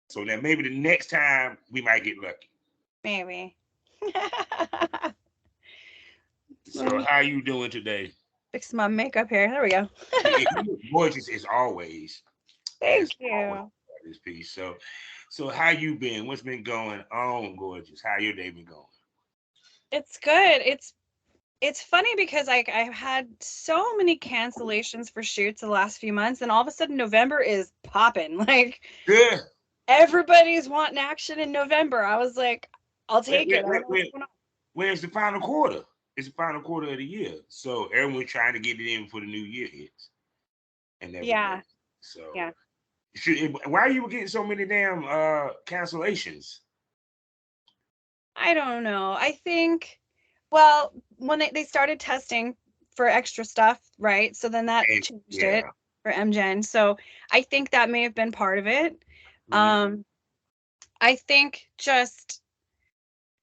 So now maybe the next time we might get lucky. Maybe. Let So me how you doing today? fix my makeup here. There we go. You look gorgeous as always. As Thank always, you. this piece. So how you been? What's been going on, gorgeous? How your day been going? It's good. It's funny because I've had so many cancellations for shoots the last few months, and all of a sudden November is popping. Like Good. everybody's wanting action in November. I was like, I'll Wait, take wait, it. I don't wait, know what's wait. going on. Where's the final quarter? It's the final quarter of the year. So everyone's trying to get it in before the new year hits and everything. Yeah, So yeah. why are you getting so many damn cancellations? I don't know. I think, well, when they started testing for extra stuff, right? So then that And changed yeah. it for MGen. So I think that may have been part of it. Mhm. Um, I think just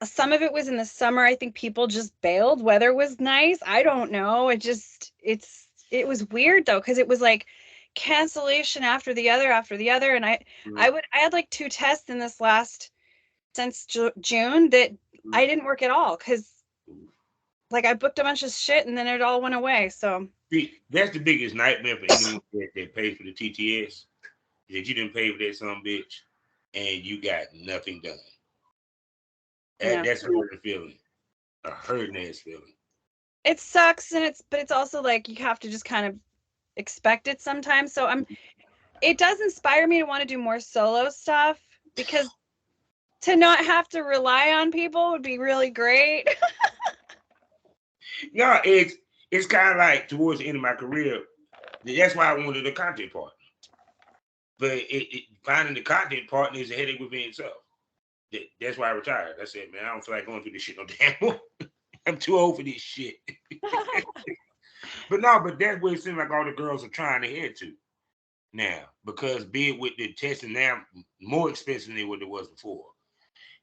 some of it was in the summer. I think people just bailed. Weather was nice. I don't know. It was weird though, because it was like cancellation after the other. And I had like two tests in this last since June that I didn't work at all because like I booked a bunch of shit and then it all went away. So See, that's the biggest nightmare for anyone that pays for the TTS. That you didn't pay for that some bitch and you got nothing done. yeah, That's a hurting feeling. A hurting ass feeling. it sucks, and it's also like you have to just kind of expect it sometimes. So it does inspire me to want to do more solo stuff because to not have to rely on people would be really great. Yeah, it's kind of like towards the end of my career. That's why I wanted a content partner. But finding the content partner is a headache within itself. That's why I retired. I said, man, I don't feel like going through this shit no damn more. I'm too old for this shit. But no, but that's what it seems like all the girls are trying to head to now because be it with the testing now more expensive than what it was before.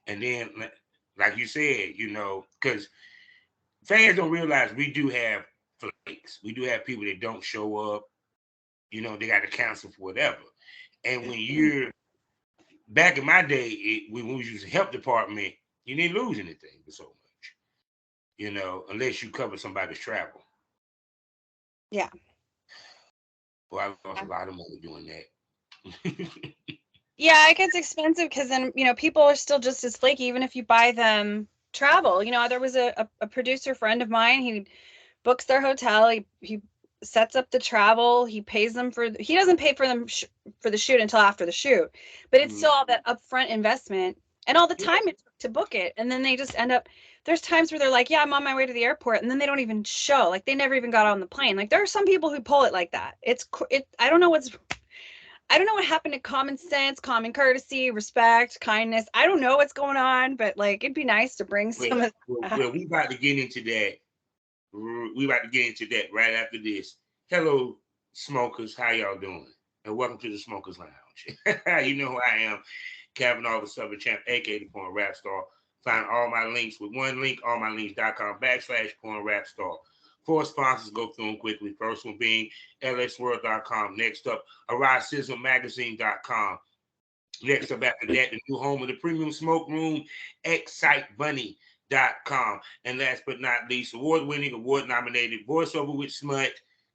And then, like you said, because fans don't realize we do have flakes. We do have people that don't show up. They got to cancel for whatever. And when you're back in my day, when we was a help department, you didn't lose anything for so much, unless you cover somebody's travel. Yeah. Well, I lost a lot of money doing that. Yeah, it gets expensive because then, people are still just as flaky, even if you buy them travel. There was a producer friend of mine. He books their hotel. He sets up the travel. He pays them he doesn't pay for them for the shoot until after the shoot, but it's Mhm. still all that upfront investment and all the Yeah, time it took to book it. And then they just end up, there's times where they're like, yeah, I'm on my way to the airport. And then they don't even show, like they never even got on the plane. Like there are some people who pull it like that. I don't know what happened to common sense, common courtesy, respect, kindness. I don't know what's going on, but like it'd be nice to bring well, some of that. we about to get into that. We about to get into that right after this. Hello, smokers. How y'all doing? And welcome to the Smokers Lounge. You know who I am, Kavanaugh, the Southern Champ, aka the Porn Rap Star. Find all my links with one link, allmylinks.com/porn rap star. Four sponsors, go through them quickly. First one being lsworld.com. Next up, AriseSizzleMagazine.com. Next up after that, the new home of the premium smoke room, ExciteBunny.com. And last but not least, award-winning, award-nominated voiceover with smut.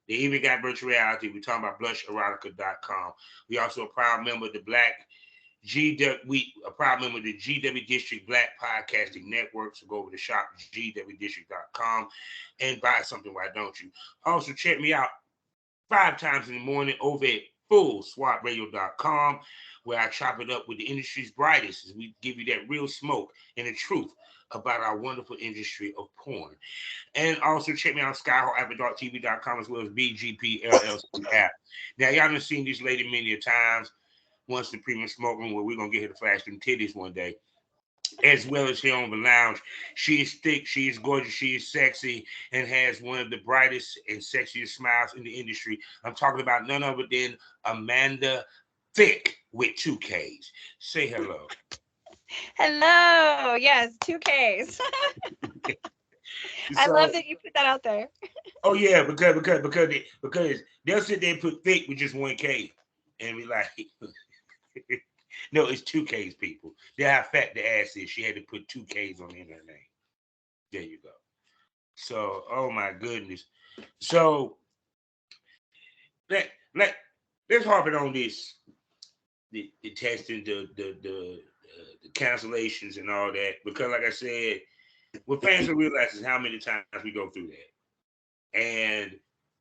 They even got virtual reality. We're talking about blusherotica.com. We also a proud member of the a proud member of the GW District Black Podcasting Network. So go over to shop gwdistrict.com and buy something. Why don't you? Also check me out 5 times in the morning over at fullswatradio.com, where I chop it up with the industry's brightest as we give you that real smoke and the truth about our wonderful industry of porn. And also check me out on skyhawk.tv.com as well as BGPLLC app. Now, y'all done seen this lady many a times. Once the premium smoke room where we're going to get her to flash them titties one day as well as here on the lounge. She is thick, she is gorgeous, she is sexy, and has one of the brightest and sexiest smiles in the industry. I'm talking about none other than Amanda Thickk with 2Ks. Say hello. Hello. Yes, 2Ks. I love So, that you put that out there. oh yeah, because they'll sit there and put thick with just 1K and be like, No, it's 2Ks, people. That's how fat the ass is. She had to put 2Ks on the end of her name. There you go. So, oh my goodness. So let let let's harp it on this, the testing, the cancellations and all that, because like I said, what fans don't realize is how many times we go through that, and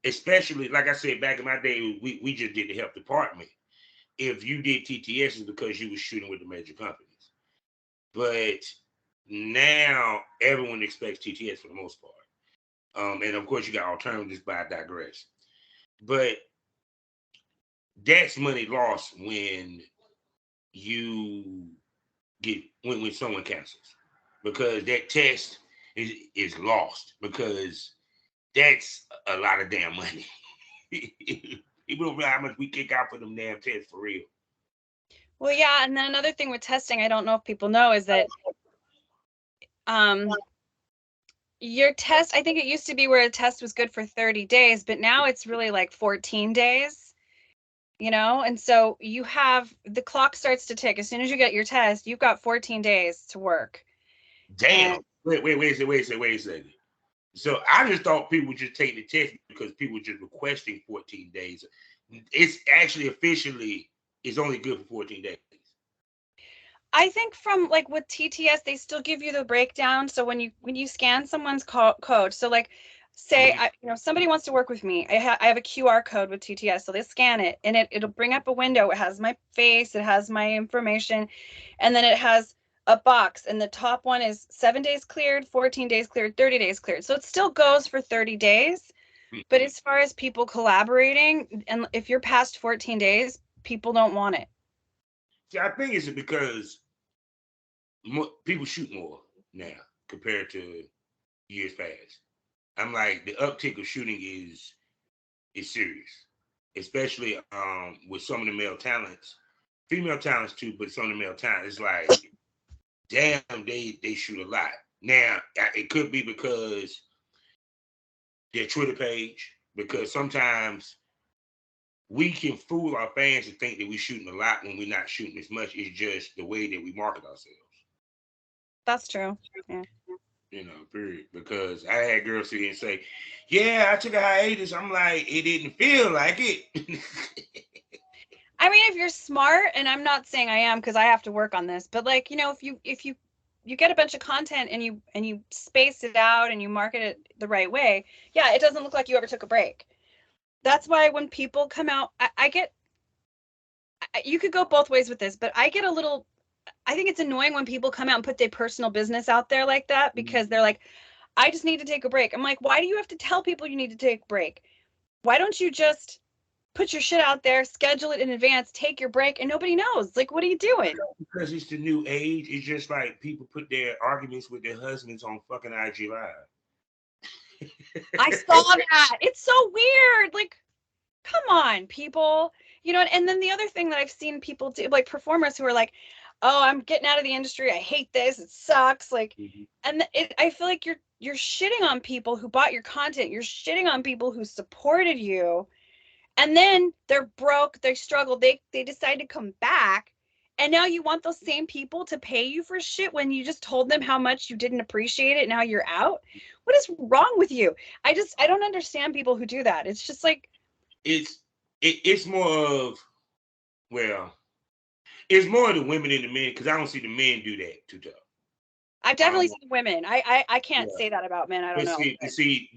especially like I said back in my day, we just did the health department. If you did TTS, it's because you was shooting with the major companies, but now everyone expects TTS for the most part. And of course, you got alternatives, but I digress. But that's money lost when you get when someone cancels, because that test is lost, because that's a lot of damn money. People don't realize how much we kick out for them damn tests for real. Well, yeah, and then another thing with testing, I don't know if people know, is that your test, I think it used to be where a test was good for 30 days, but now it's really like 14 days, and so you have, the clock starts to tick. As soon as you get your test, you've got 14 days to work. Damn. And Wait a second. So I just thought people would just take the test because people were just requesting 14 days. It's actually officially, it's only good for 14 days. I think from like with TTS, they still give you the breakdown. So when you scan someone's code, so like say somebody wants to work with me, I have a QR code with TTS, so they scan it and it'll bring up a window. It has my face, it has my information, and then it has a box, and the top one is 7 days cleared, 14 days cleared, 30 days cleared. So it still goes for 30 days. But as far as people collaborating, and if you're past 14 days, people don't want it. See, I think it's because people shoot more now compared to years past. I'm like, the uptick of shooting is serious, especially with some of the male talents, female talents too, but some of the male talents, it's like, damn, they shoot a lot. Now it could be because their Twitter page, because sometimes we can fool our fans to think that we're shooting a lot when we're not shooting as much. It's just the way that we market ourselves. That's true. Yeah. Period. Because I had girls sit here and say, yeah, I took a hiatus. I'm like, it didn't feel like it. I mean, if you're smart, and I'm not saying I am because I have to work on this, but like, if you get a bunch of content and you space it out and you market it the right way, yeah, it doesn't look like you ever took a break. That's why when people come out, you could go both ways with this, but I think it's annoying when people come out and put their personal business out there like that, because they're like, I just need to take a break. I'm like, why do you have to tell people you need to take a break? Why don't you just put your shit out there, schedule it in advance, take your break, and nobody knows? Like, what are you doing? Because it's the new age. It's just like people put their arguments with their husbands on fucking IG Live. I saw that. It's so weird. Like, come on, people. And then the other thing that I've seen people do, like performers who are like, oh, I'm getting out of the industry. I hate this. It sucks. Like, and I feel like you're shitting on people who bought your content. You're shitting on people who supported you. And then they're broke, they struggle, they decide to come back. And now you want those same people to pay you for shit when you just told them how much you didn't appreciate it. Now you're out. What is wrong with you? I don't understand people who do that. It's just like, it's more of, well, it's more of the women than the men, because I don't see the men do that too tough. I've definitely seen women. I can't say that about men. I don't know. See,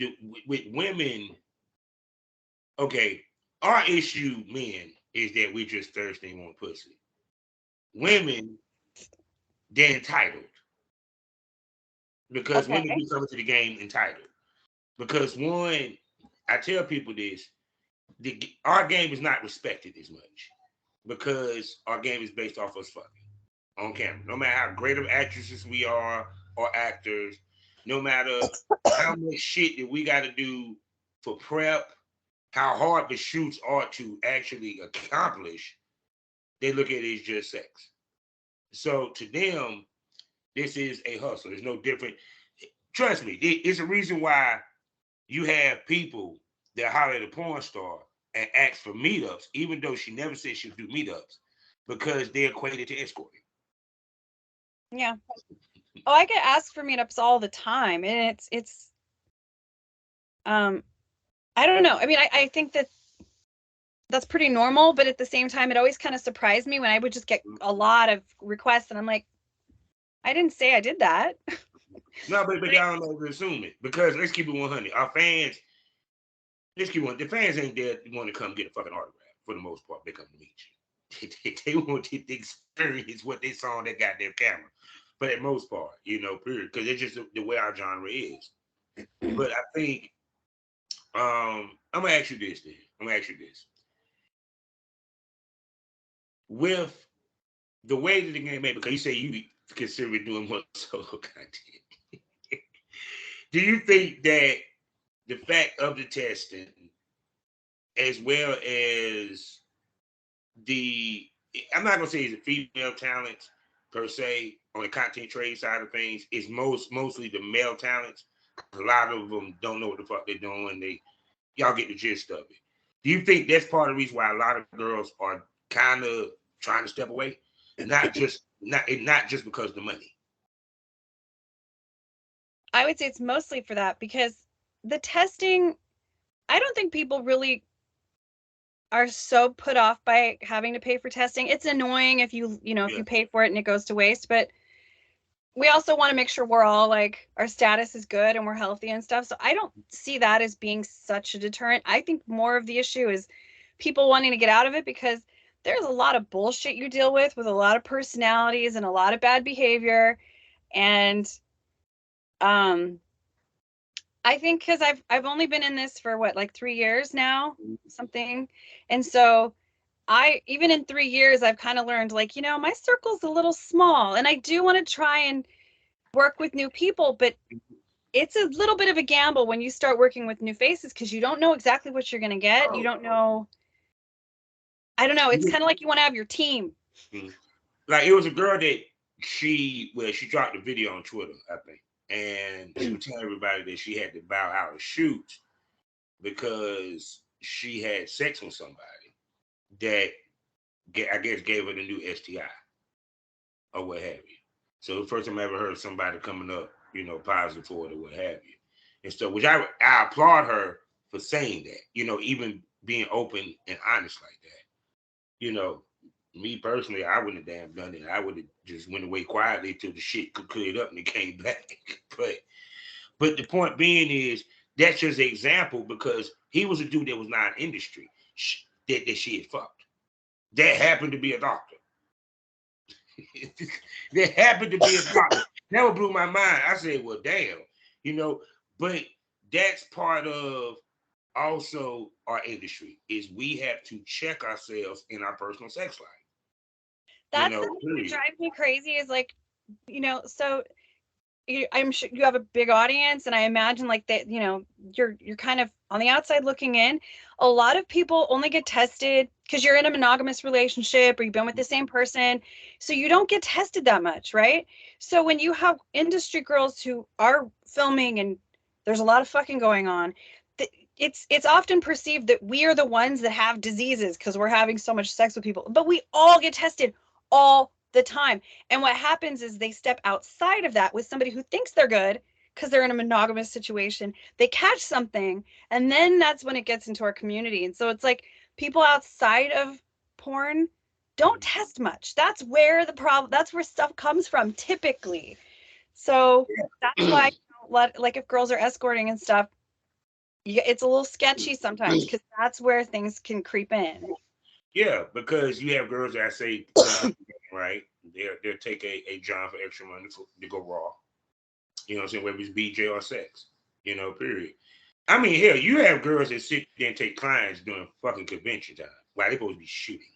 with women, okay, our issue, men, is that we just thirsty and want pussy. Women, they're entitled. Because women do something to the game entitled. Because one, I tell people this, our game is not respected as much, because our game is based off us fucking on camera. No matter how great of actresses we are or actors, no matter how much shit that we got to do for prep, how hard the shoots are to actually accomplish, they look at it as just sex. So to them, this is a hustle. It's no different. Trust me, it's a reason why you have people that holler at a porn star and ask for meetups, even though she never said she'll do meetups. because they equate it to escorting. Yeah. Oh, I get asked for meetups all the time, and it's I don't know. I mean, I think that's pretty normal, but at the same time, it always kind of surprised me when I would just get a lot of requests, and I'm like, I didn't say I did that. No, but y'all don't know to assume it, because let's keep it 100. Our fans, let's keep it 100. The fans ain't there to want to come get a fucking autograph for the most part. They come to meet you. They want to experience what they saw on that goddamn camera. But at most part, period. Because it's just the way our genre is. But I think I'm gonna ask you this then. I'm gonna ask you this. With the way that the game made, because you say you consider doing more solo content. Do you think that the fact of the testing, as well as I'm not gonna say it's a female talent per se on the content trade side of things, is mostly the male talents. A lot of them don't know what the fuck they're doing. Y'all get the gist of it. Do you think that's part of the reason why a lot of girls are kind of trying to step away, and not just because of the money? I would say it's mostly for that, because the testing, I don't think people really are so put off by having to pay for testing. It's annoying if you pay for it and it goes to waste, but we also want to make sure we're all like, our status is good and we're healthy and stuff. So I don't see that as being such a deterrent. I think more of the issue is people wanting to get out of it, because there's a lot of bullshit you deal with a lot of personalities and a lot of bad behavior. And I think because I've only been in this for like 3 years now, something. And so even in 3 years, I've kind of learned, like, my circle's a little small, and I do want to try and work with new people, but it's a little bit of a gamble when you start working with new faces, because you don't know exactly what you're going to get. You don't know. I don't know. It's kind of like you want to have your team. Like, it was a girl that she dropped a video on Twitter, I think. And she was telling everybody that she had to bow out of shoots because she had sex with somebody that I guess gave her the new STI or what have you. So the first time I ever heard somebody coming up, positive for it or what have you. And so, which I applaud her for saying that, even being open and honest like that. Me personally, I wouldn't have damn done it. I would have just went away quietly till the shit could clear it up and it came back. But the point being is, that's just an example, because he was a dude that was not in industry that she had fucked. That happened to be a doctor. That happened to be a doctor. That what blew my mind. I said, well, damn, but that's part of also our industry, is we have to check ourselves in our personal sex life. That's the thing that drives me crazy, is like, so I'm sure you have a big audience, and I imagine like that, you're kind of on the outside looking in. A lot of people only get tested because you're in a monogamous relationship or you've been with the same person. So you don't get tested that much, right? So when you have industry girls who are filming and there's a lot of fucking going on, it's often perceived that we are the ones that have diseases because we're having so much sex with people, but we all get tested all the time. And what happens is they step outside of that with somebody who thinks they're good because they're in a monogamous situation. They catch something, and then that's when it gets into our community. And so it's like, people outside of porn don't test much. That's where stuff comes from typically. So that's why I don't like, if girls are escorting and stuff, it's a little sketchy sometimes, because that's where things can creep in. Yeah, because you have girls that say, right, they'll take a job for extra money to go raw. You know what I'm saying? Whether it's BJ or sex, period. I mean, hell, you have girls that sit there and take clients during fucking convention time while they're supposed to be shooting.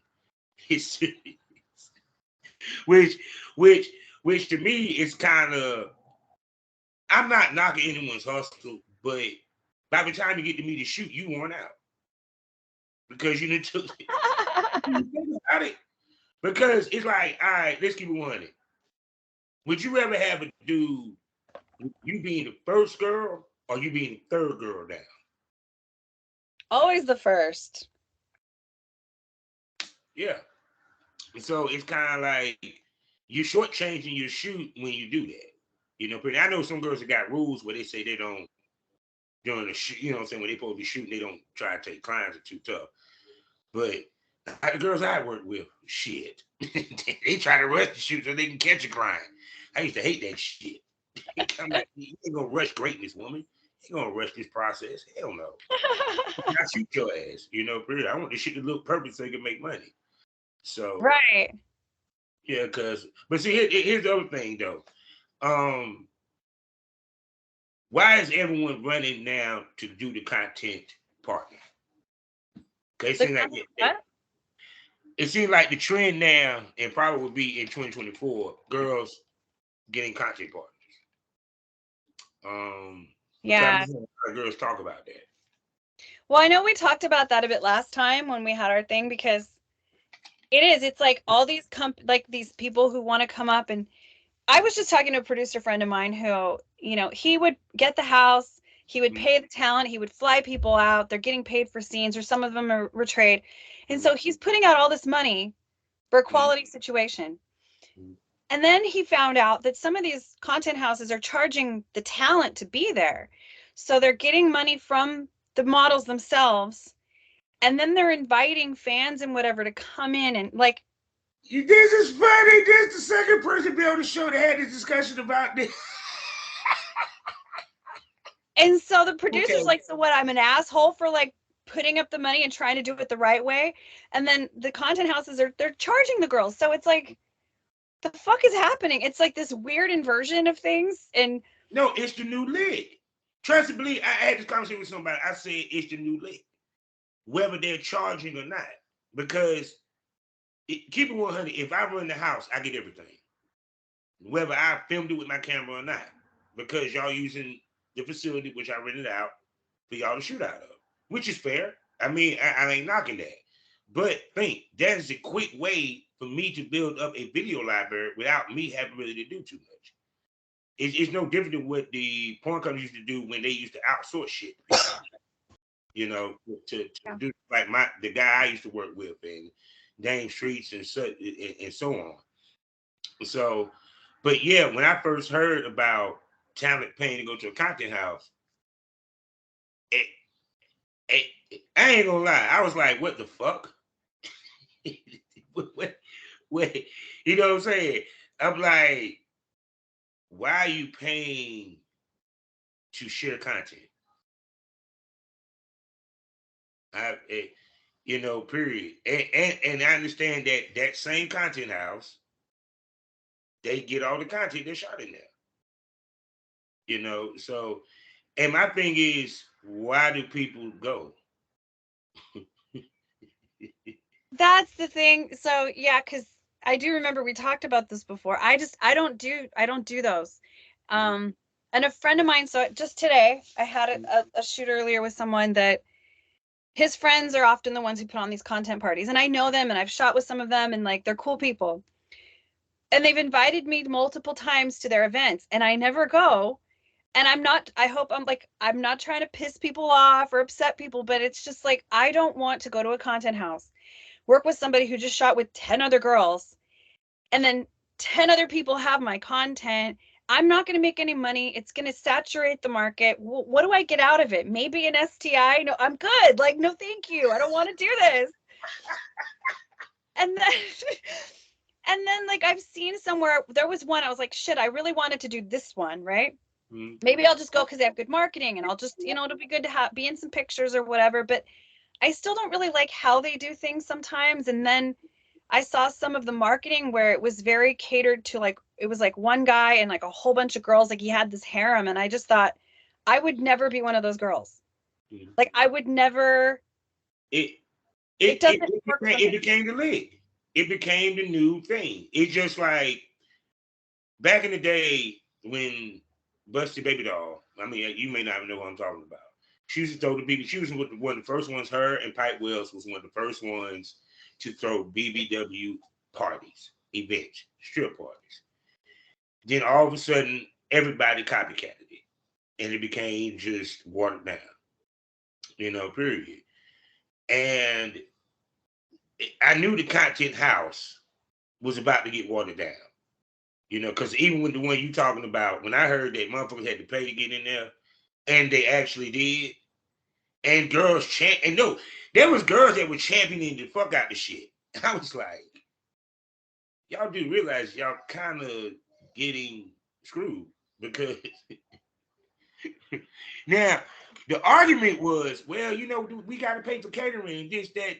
It's serious. Which to me is kind of, I'm not knocking anyone's hustle, but by the time you get to me to shoot, you worn out. Because you didn't took about it. Because it's like, all right, let's keep it 100. Would you ever have a dude, you being the first girl or you being the third girl down? Always the first. Yeah. So it's kind of like you're shortchanging your shoot when you do that. You know, I know some girls that got rules where they say they don't during the shoot. You know what I'm saying? When they supposed to be shooting, they don't try to take clients are too tough. But the girls I work with, shit, they try to rush the shoot so they can catch a client. I used to hate that shit. I'm like, you ain't gonna rush greatness, woman. You ain't gonna rush this process. Hell no. I shoot your ass. You know, period. I want this shit to look perfect so you can make money. So Right. yeah, but see, here's the other thing though. Um, why is everyone running now to do the content partner? Okay, it The seems like what? it seems like the trend now, and probably will be in 2024, girls getting content partners. Because I'm Yeah. just hearing a lot of girls talk about that. Well, I know we talked about that a bit last time when we had our thing because it's like all these like these people who want to come up, and I was just talking to a producer friend of mine who, he would get the house, he would Mm-hmm. pay the talent, he would fly people out, they're getting paid for scenes or some of them are trade. And so he's putting out all this money for a quality situation. Mm-hmm. And then he found out that some of these content houses are charging the talent to be there. So they're getting money from the models themselves. And then they're inviting fans and whatever to come in and like. This is funny. This is the second person to be on the show that had this discussion about this. And so the Okay. producer's like, so what? I'm an asshole for like putting up the money and trying to do it the right way. And then the content houses they're charging the girls. So it's like, the fuck is happening? It's like this weird inversion of things. And No, it's the new leg. Trust and believe. I had this conversation with somebody. I said it's the new leg, whether they're charging or not. Because keep it 100. If I run the house, I get everything, whether I filmed it with my camera or not. Because y'all using the facility which I rented out for y'all to shoot out of, which is fair. I mean, I ain't knocking that. But think that is a quick way for me to build up a video library without me having really to do too much. It's no different than what the porn companies used to do when they used to outsource shit. You know, to do like the guy I used to work with and Dame Streets and so on. So, but yeah, when I first heard about talent paying to go to a content house, it, I ain't gonna lie, I was like, what the fuck? what, you know what I'm saying? I'm like, why are you paying to share content? I, it, period. And I understand that that same content house, they get all the content they shot in there. So and my thing is, why do people go? that's the thing. So yeah, because I do remember we talked about this before. I don't do those. Um, and a friend of mine, so just today, I had a shoot earlier with someone that his friends are often the ones who put on these content parties. And I know them and I've shot with some of them and like they're cool people. And they've invited me multiple times to their events and I never go. And I'm not trying to piss people off or upset people, but it's just like I don't want to go to a content house, work with somebody who just shot with 10 other girls, and then 10 other people have my content. I'm not going to make any money. It's going to saturate the market. What do I get out of it? Maybe an STI? No, I'm good. Like, no, thank you. I don't want to do this. And then and then like I've seen somewhere there was one I was like, shit, I really wanted to do this one, right? Mhm. Maybe I'll just go because they have good marketing and I'll just, it'll be good to be in some pictures or whatever. But I still don't really like how they do things sometimes. And then I saw some of the marketing where it was very catered to like, it was like one guy and like a whole bunch of girls. Like he had this harem. And I just thought I would never be one of those girls. Mhm. Like I would never, It it doesn't work for it me. became the league. It became the new thing. It's just like back in the day when Busty Baby Doll. I mean, you may not know what I'm talking about. She used to throw the BB. She was one of the first ones. Her and Pipe Wells was one of the first ones to throw BBW parties, events, strip parties. Then all of a sudden, everybody copycatted it, and it became just watered down. Period. And I knew the content house was about to get watered down. You know, because even with the one you talking about, when I heard that motherfuckers had to pay to get in there, and they actually did, and girls and no, there was girls that were championing the fuck out the shit. I was like, y'all do realize y'all kind of getting screwed because now the argument was, well, you know, we got to pay for catering, this, that.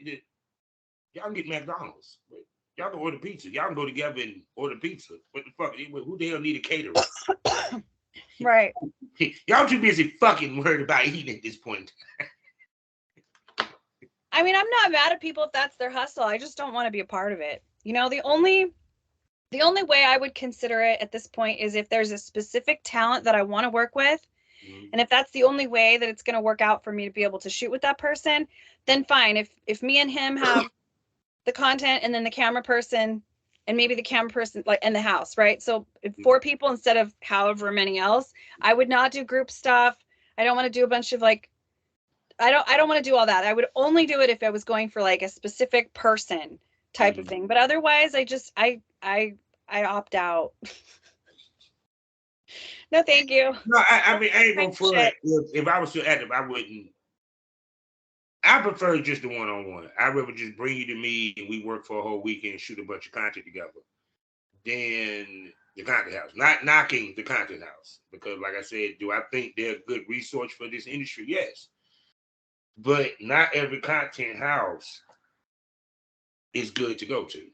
Y'all can get McDonald's. Y'all can order pizza. Y'all can go together and order pizza. What the fuck? Who the hell need a caterer? Right. Y'all too busy fucking worried about eating at this point. I mean, I'm not mad at people if that's their hustle. I just don't want to be a part of it. You know, the only way I would consider it at this point is if there's a specific talent that I want to work with. Mm-hmm. And if that's the only way that it's going to work out for me to be able to shoot with that person, then fine. If me and him have the content and then the camera person and maybe the camera person like in the house, right? So if 4 people instead of however many else, I would not do group stuff. I don't want to do a bunch of like, I don't want to do all that. I would only do it if I was going for like a specific person type of thing. But otherwise I opt out. No, thank you. No, I mean, I ain't gonna front. If I was still active, I wouldn't. I prefer just the one-on-one. I'd rather just bring you to me and we work for a whole weekend and shoot a bunch of content together than the content house. Not knocking the content house, because like I said, do I think they're a good resource for this industry? Yes. But not every content house is good to go to.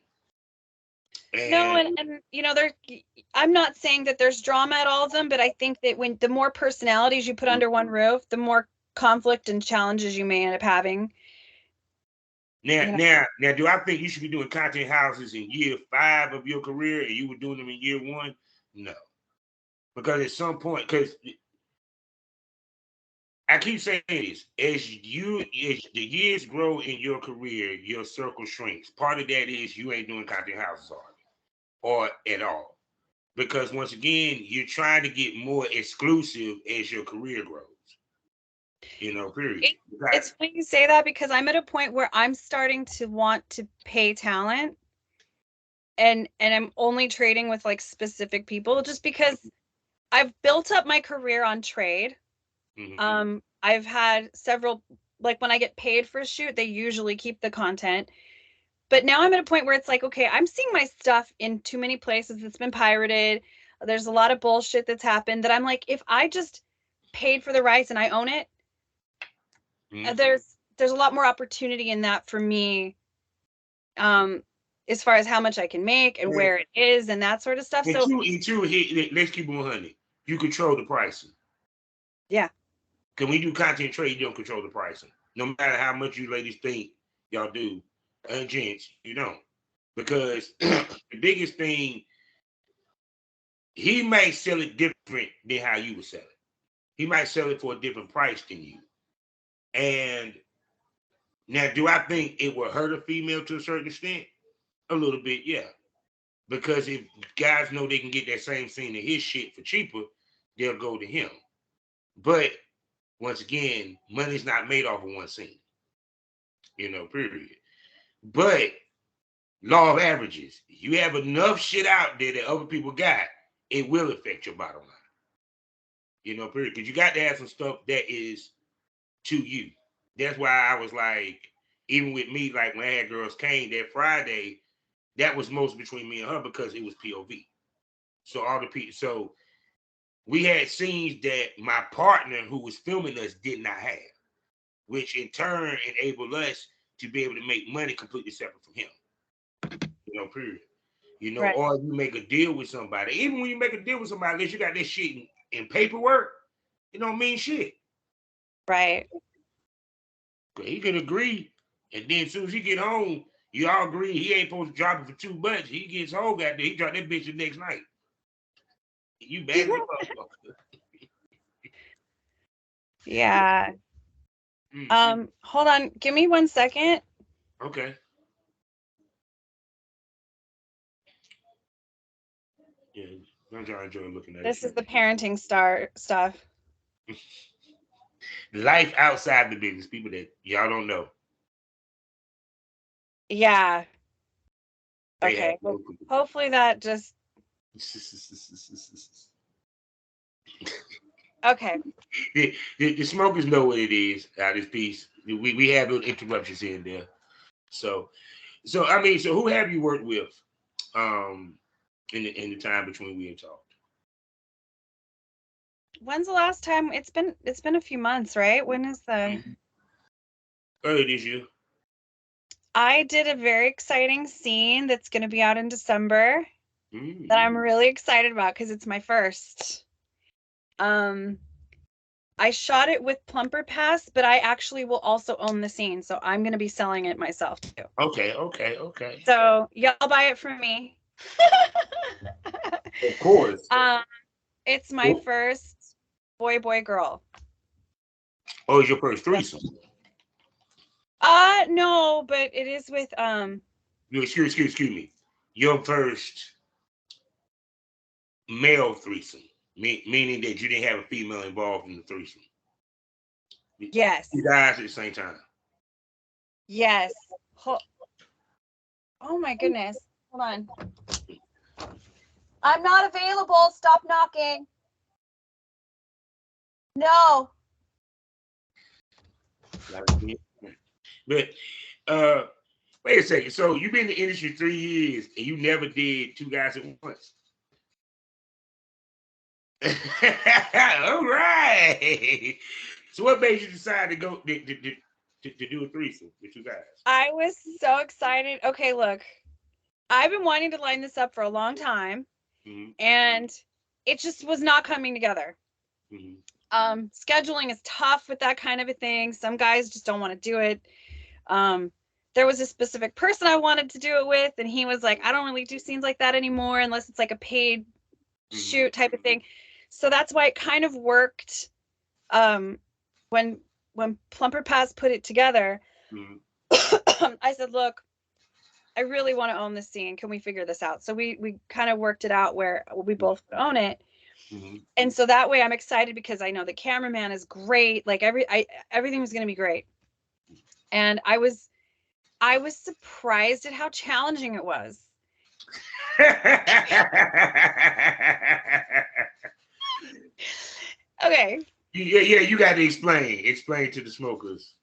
And you know, I'm not saying that there's drama at all of them, but I think that when the more personalities you put under one roof, the more conflict and challenges you may end up having. Now, do I think you should be doing content houses in year 5 of your career and you were doing them in year 1? No. Because at some point, because I keep saying this, as the years grow in your career, your circle shrinks. Part of that is you ain't doing content houses or at all. Because once again, you're trying to get more exclusive as your career grows. You know, period. It's funny you say that because I'm at a point where I'm starting to want to pay talent and I'm only trading with like specific people just because I've built up my career on trade. Mm-hmm. I've had several, like when I get paid for a shoot, they usually keep the content. But now I'm at a point where it's like, okay, I'm seeing my stuff in too many places. It's been pirated. There's a lot of bullshit that's happened that I'm like, if I just paid for the rights and I own it, there's a lot more opportunity in that for me, as far as how much I can make and where it is and that sort of stuff. And let's keep it 100. You control the pricing. Yeah. Can we do content trade? You don't control the pricing. No matter how much you ladies think y'all do, and gents, you don't. Because the biggest thing, he might sell it different than how you would sell it. He might sell it for a different price than you. And now, do I think it will hurt a female to a certain extent? A little bit, yeah. Because if guys know they can get that same scene of his shit for cheaper, they'll go to him. But once again, money's not made off of one scene. You know, period. But law of averages, you have enough shit out there that other people got, it will affect your bottom line. You know, period. Because you got to have some stuff that is to you. That's why I was like, even with me, like when I had Girls Came that Friday, that was most between me and her because it was POV. So all the people, so we had scenes that my partner who was filming us did not have, which in turn enabled us to be able to make money completely separate from him. You know, period. You know, right. Or you make a deal with somebody. Even when you make a deal with somebody, unless you got this shit in paperwork, it don't mean shit. Right. He can agree, and then as soon as he get home, you all agree he ain't supposed to drop it for $2. He gets home, got there, he drop that bitch the next night. You bad motherfucker. Yeah. Hold on, give me 1 second. Okay. Yeah, I'm trying to enjoy looking at this. This is the parenting stuff. Life outside the business, people that y'all don't know. Yeah. Okay. Hopefully that just. Okay. The smokers know what it is out of this piece. We have little interruptions here and there. So I mean, so who have you worked with in the time between we had talked? When's the last time? It's been a few months, right? When is the Early this year. I did a very exciting scene that's going to be out in December that I'm really excited about because it's my first. I shot it with Plumper Pass, but I actually will also own the scene, so I'm going to be selling it myself too. Okay. So y'all buy it from me. Of course. It's my first boy girl. Oh, it's your first threesome? No, but it is with Excuse me. Your first male threesome, meaning that you didn't have a female involved in the threesome. Yes. You guys at the same time. Yes. Oh my goodness. Hold on. I'm not available. Stop knocking. No. But wait a second. So you've been in the industry 3 years and you never did two guys at once. All right. So what made you decide to go to do a threesome with you guys? I was so excited. Okay, look. I've been wanting to line this up for a long time, and it just was not coming together. Scheduling is tough with that kind of a thing. Some guys just don't want to do it. There was a specific person I wanted to do it with, and he was like, I don't really do scenes like that anymore unless it's like a paid shoot type of thing. So that's why it kind of worked. When Plumper Pass put it together, I said, look, I really want to own this scene. Can we figure this out? So we kind of worked it out where we both own it. And so that way I'm excited because I know the cameraman is great. Like everything was going to be great. And I was surprised at how challenging it was. Okay. Yeah, you got to explain to the smokers.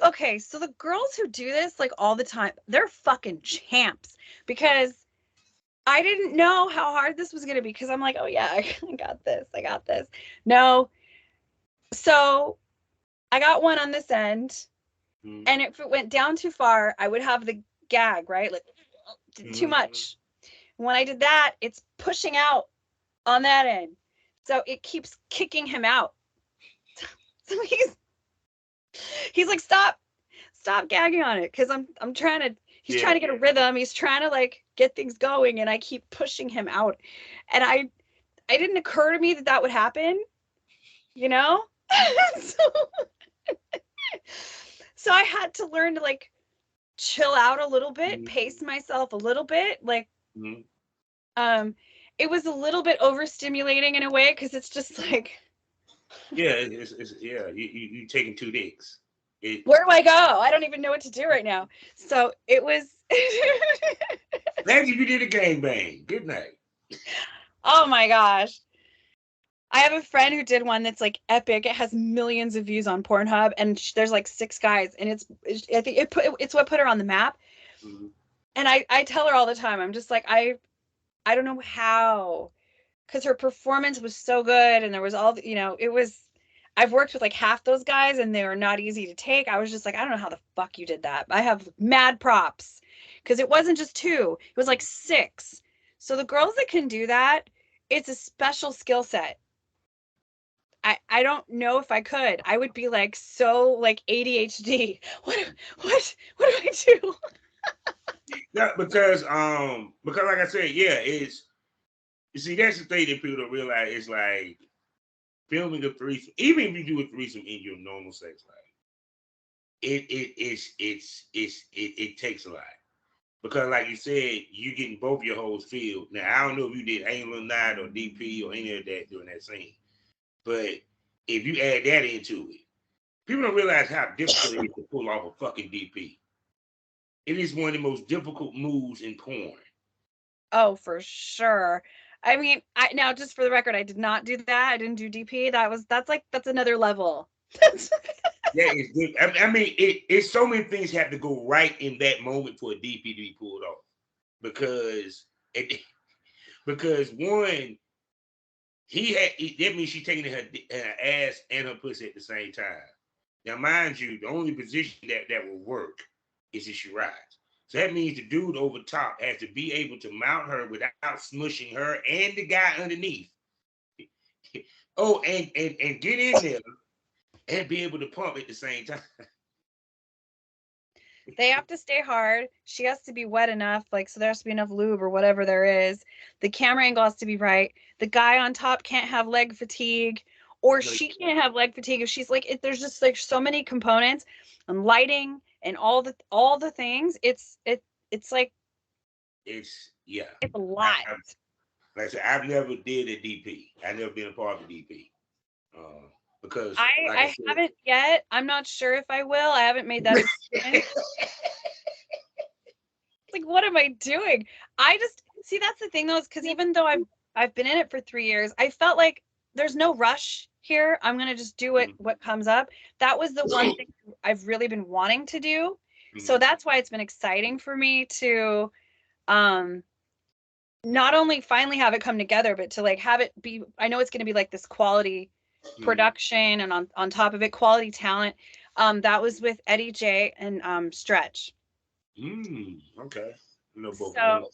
Okay, so the girls who do this like all the time, they're fucking champs because I didn't know how hard this was going to be because I'm like, oh yeah, I got this. No. So I got one on this end, and if it went down too far, I would have the gag, right? Like too much. When I did that, it's pushing out on that end. So it keeps kicking him out. So he's like, stop gagging on it because I'm trying to he's trying to get a rhythm. He's trying to like get things going, and I keep pushing him out. And I didn't occur to me that would happen, you know? So I had to learn to like chill out a little bit, pace myself a little bit. Like it was a little bit overstimulating in a way because it's just like you taking 2 dicks. Where do I go? I don't even know what to do right now. So it was Thank you did a gangbang. Good night. Oh my gosh. I have a friend who did one that's like epic. It has millions of views on Pornhub, and there's like 6 guys, and I think it's what put her on the map. And I tell her all the time, I'm just like, I don't know how, because her performance was so good, and there was all it was. I've worked with like half those guys, and they were not easy to take. I was just like, I don't know how the fuck you did that. I have mad props because it wasn't just 2; it was like 6. So the girls that can do that, it's a special skill set. I don't know if I could. I would be like so like ADHD. What do I do? Yeah, because like I said, it's you see that's the thing that people don't realize. It's like filming a threesome, even if you do a threesome in your normal sex life, it takes a lot. Because like you said, you getting both your hoes filled. Now I don't know if you did anal night or DP or any of that during that scene. But if you add that into it, people don't realize how difficult it is to pull off a fucking DP. it is one of the most difficult moves in porn. Oh, for sure. I mean, I now just for the record, I did not do that. I didn't do DP. That's another level. That is good. I mean, it's so many things have to go right in that moment for a DP to be pulled off. Because because one, that means she's taking her ass and her pussy at the same time. Now, mind you, the only position that will work is if she rides. So that means the dude over top has to be able to mount her without smushing her and the guy underneath. Oh, and get in there and be able to pump at the same time. They have to stay hard. She has to be wet enough, like, so there has to be enough lube or whatever there is. The camera angle has to be right. The guy on top can't have leg fatigue, or she can't have leg fatigue if she's like, there's just like so many components and lighting and all the things. It's like It's a lot. Like I said, I've never did a DP. I've never been a part of a DP. Because I haven't yet. I'm not sure if I will. I haven't made that experience. Like, what am I doing? I just see that's the thing though, is because even though I've been in it for 3 years, I felt like there's no rush here. I'm gonna just do what comes up. That was the one thing I've really been wanting to do. So that's why it's been exciting for me to not only finally have it come together, but to like have it be, I know it's gonna be like this quality production and on top of it, quality talent. That was with Eddie J and Stretch. Okay. So,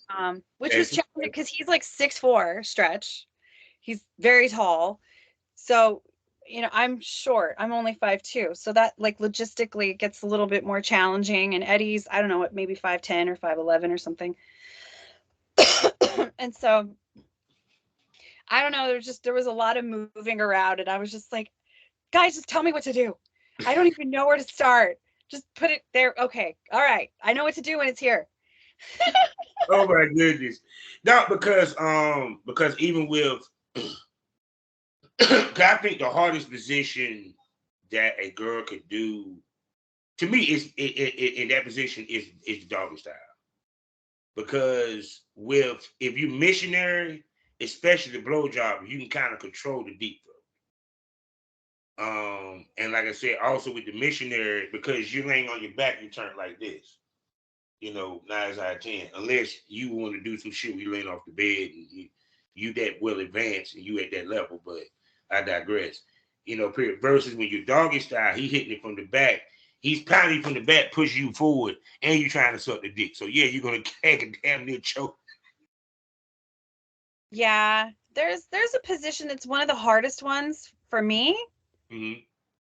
which was challenging because he's like 6'4", Stretch. He's very tall. So, I'm short. I'm only 5'2". So that like logistically gets a little bit more challenging. And Eddie's, I don't know, what, maybe 5'10" or 5'11" or something. And so, I don't know. There was a lot of moving around, and I was just like, guys, just tell me what to do. I don't even know where to start. Just put it there. Okay. All right. I know what to do when it's here. Oh my goodness. No, because even with I think the hardest position that a girl could do to me is in that position is the doggy style. Because if you missionary, especially the blowjob, you can kind of control the deep throat. And like I said, also with the missionary, because you're laying on your back, you turn like this. 9 out of 10. Unless you want to do some shit, you laying off the bed and you that well advanced and you at that level. But I digress. Period. Versus when you're doggy style, he hitting it from the back. He's pounding from the back, pushing you forward, and you trying to suck the dick. So yeah, you're gonna gag a damn near choke. Yeah, there's a position that's one of the hardest ones for me.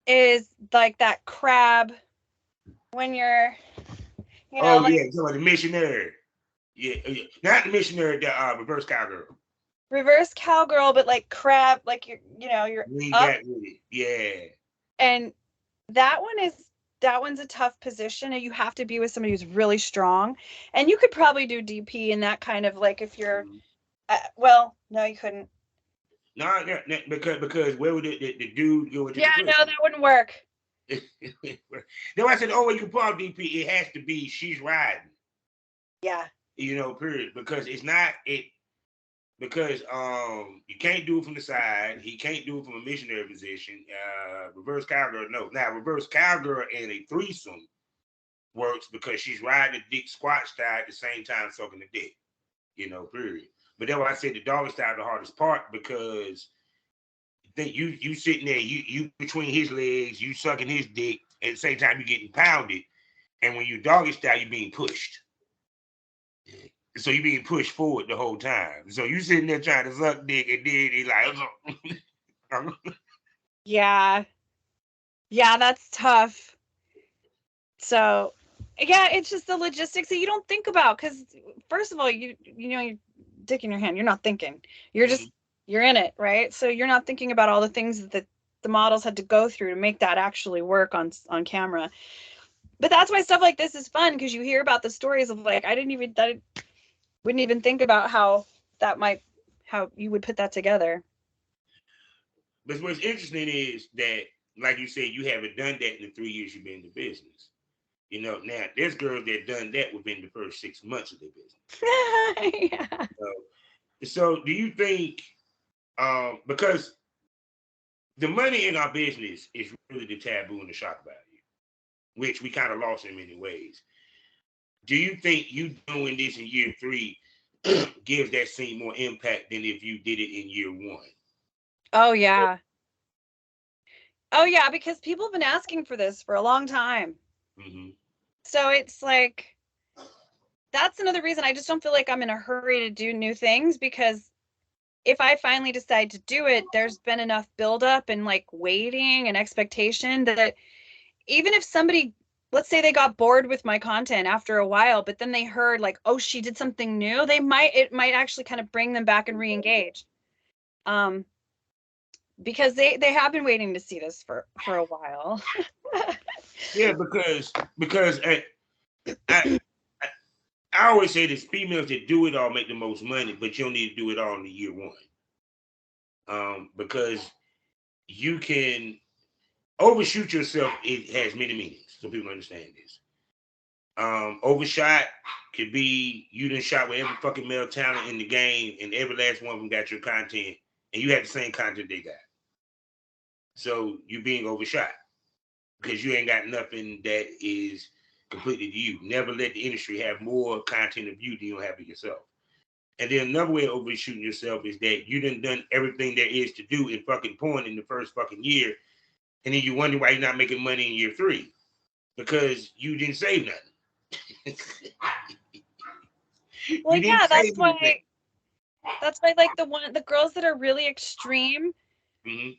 Is like that crab when you're, So the missionary. Yeah, not the missionary, the reverse cowgirl. Reverse cowgirl, but like crab, like you're Lean up. back with it. Yeah. And that one's a tough position, and you have to be with somebody who's really strong. And you could probably do DP in that kind of like if you're, well, no, you couldn't. No, because where would the dude go into? Yeah, no, that wouldn't work. Then I said, oh, you can pull out DP. It has to be she's riding. Yeah. Period. Because it's not it. Because you can't do it from the side. He can't do it from a missionary position. Reverse cowgirl, no. Now reverse cowgirl in a threesome works because she's riding the dick squat style at the same time sucking the dick. Period. But that's why I said the doggy style the hardest part, because think you sitting there, you between his legs, you sucking his dick, at the same time you're getting pounded. And when you doggy style, you're being pushed. So you're being pushed forward the whole time. So you sitting there trying to suck dick, and then he's like, yeah, that's tough. So, yeah, it's just the logistics that you don't think about, because first of all, you know your dick in your hand, you're not thinking. You're just you're in it, right? So you're not thinking about all the things that the models had to go through to make that actually work on camera. But that's why stuff like this is fun, because you hear about the stories of like, I wouldn't even think about how you would put that together. But what's interesting is that, like you said, you haven't done that in the 3 years you've been in the business. You know, now there's girls that done that within the first 6 months of their business. Yeah. So do you think, because the money in our business is really the taboo and the shock value, which we kind of lost in many ways. Do you think you doing this in year 3 gives that scene more impact than if you did it in year 1? Oh yeah. Oh yeah, because people have been asking for this for a long time. Mm-hmm. So it's like, that's another reason I just don't feel like I'm in a hurry to do new things, because if I finally decide to do it, there's been enough buildup and like waiting and expectation that even if somebody, let's say they got bored with my content after a while, but then they heard like, oh, she did something new, it might actually kind of bring them back and re-engage. Because they have been waiting to see this for a while. Yeah, because I always say this: females that do it all make the most money, but you don't need to do it all in the year 1, because you can overshoot yourself. It has many meanings, so people understand this. Overshot could be you done shot with every fucking male talent in the game, and every last one of them got your content, and you had the same content they got. So you being overshot because you ain't got nothing that is completely to you. Never let the industry have more content of you than you have of yourself. And then another way of overshooting yourself is that you done everything there is to do in fucking porn in the first fucking year, and then you wonder why you're not making money in year 3 because you didn't save nothing. Well, You didn't yeah, save anything. that's why like the girls that are really extreme, Mm-hmm.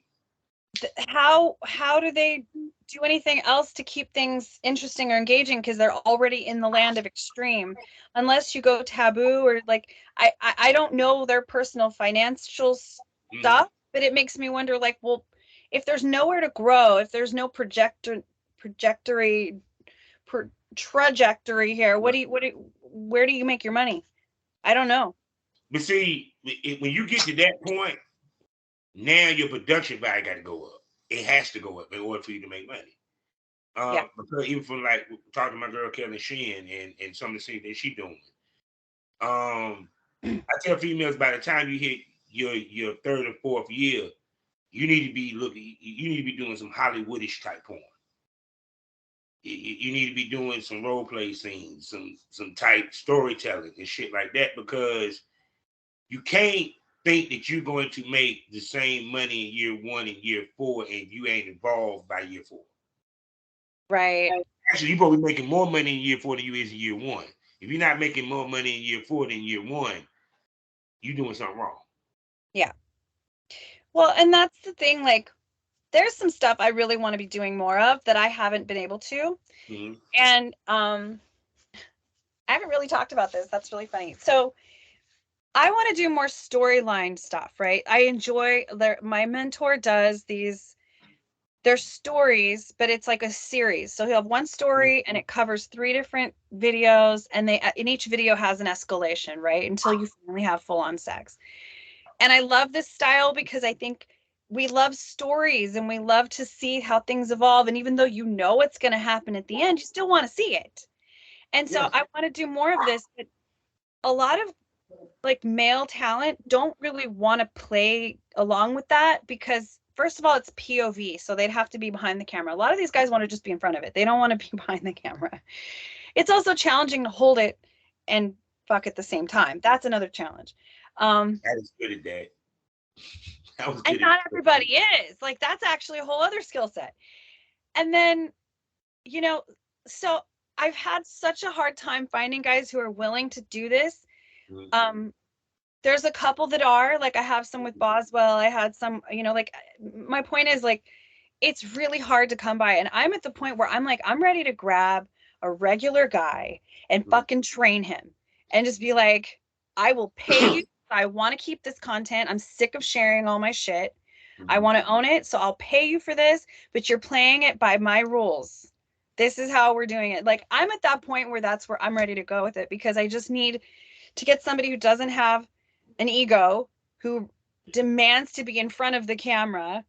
how do they do anything else to keep things interesting or engaging, because they're already in the land of extreme, unless you go taboo or like I don't know their personal financial stuff, but it makes me wonder, like, well, if there's nowhere to grow, if there's no trajectory here, where do you make your money? I don't know. But see, when you get to that point, now your production value got to go up. It has to go up in order for you to make money. Yeah. Because even from like talking to my girl Kelly Sheehan and some of the things that she doing. I tell females by the time you hit your 3rd or 4th year, you need to be looking. You need to be doing some Hollywoodish type porn. You need to be doing some role play scenes, some type storytelling and shit like that, because you can't think that you're going to make the same money in year 1 and year 4 and you ain't involved by year 4. Right. Actually, you're probably making more money in year 4 than you is in year 1. If you're not making more money in year 4 than year 1, you're doing something wrong. Yeah. Well, and that's the thing, like, there's some stuff I really want to be doing more of that I haven't been able to. Mm-hmm. And I haven't really talked about this. That's really funny. So I want to do more storyline stuff, right? I enjoy my mentor does they're stories, but it's like a series. So he'll have one story and it covers 3 different videos, and in each video has an escalation, right? Until you finally have full-on sex. And I love this style because I think we love stories and we love to see how things evolve. And even though you know what's going to happen at the end, you still want to see it. And so I want to do more of this, but a lot of like male talent don't really want to play along with that, because first of all, it's POV, so they'd have to be behind the camera. A lot of these guys want to just be in front of it. They don't want to be behind the camera. It's also challenging to hold it and fuck at the same time. That's another challenge. I was good at that. And not everybody is. Like, that's actually a whole other skill set. And then, you know, so I've had such a hard time finding guys who are willing to do this. There's a couple that are, like, I have some with Boswell. I had some, like, my point is, like, it's really hard to come by. And I'm at the point where I'm like, I'm ready to grab a regular guy and fucking train him and just be like, I will pay you. I want to keep this content. I'm sick of sharing all my shit. I want to own it. So I'll pay you for this, but you're playing it by my rules. This is how we're doing it. Like, I'm at that point where that's where I'm ready to go with it, because I just need to get somebody who doesn't have an ego, who demands to be in front of the camera,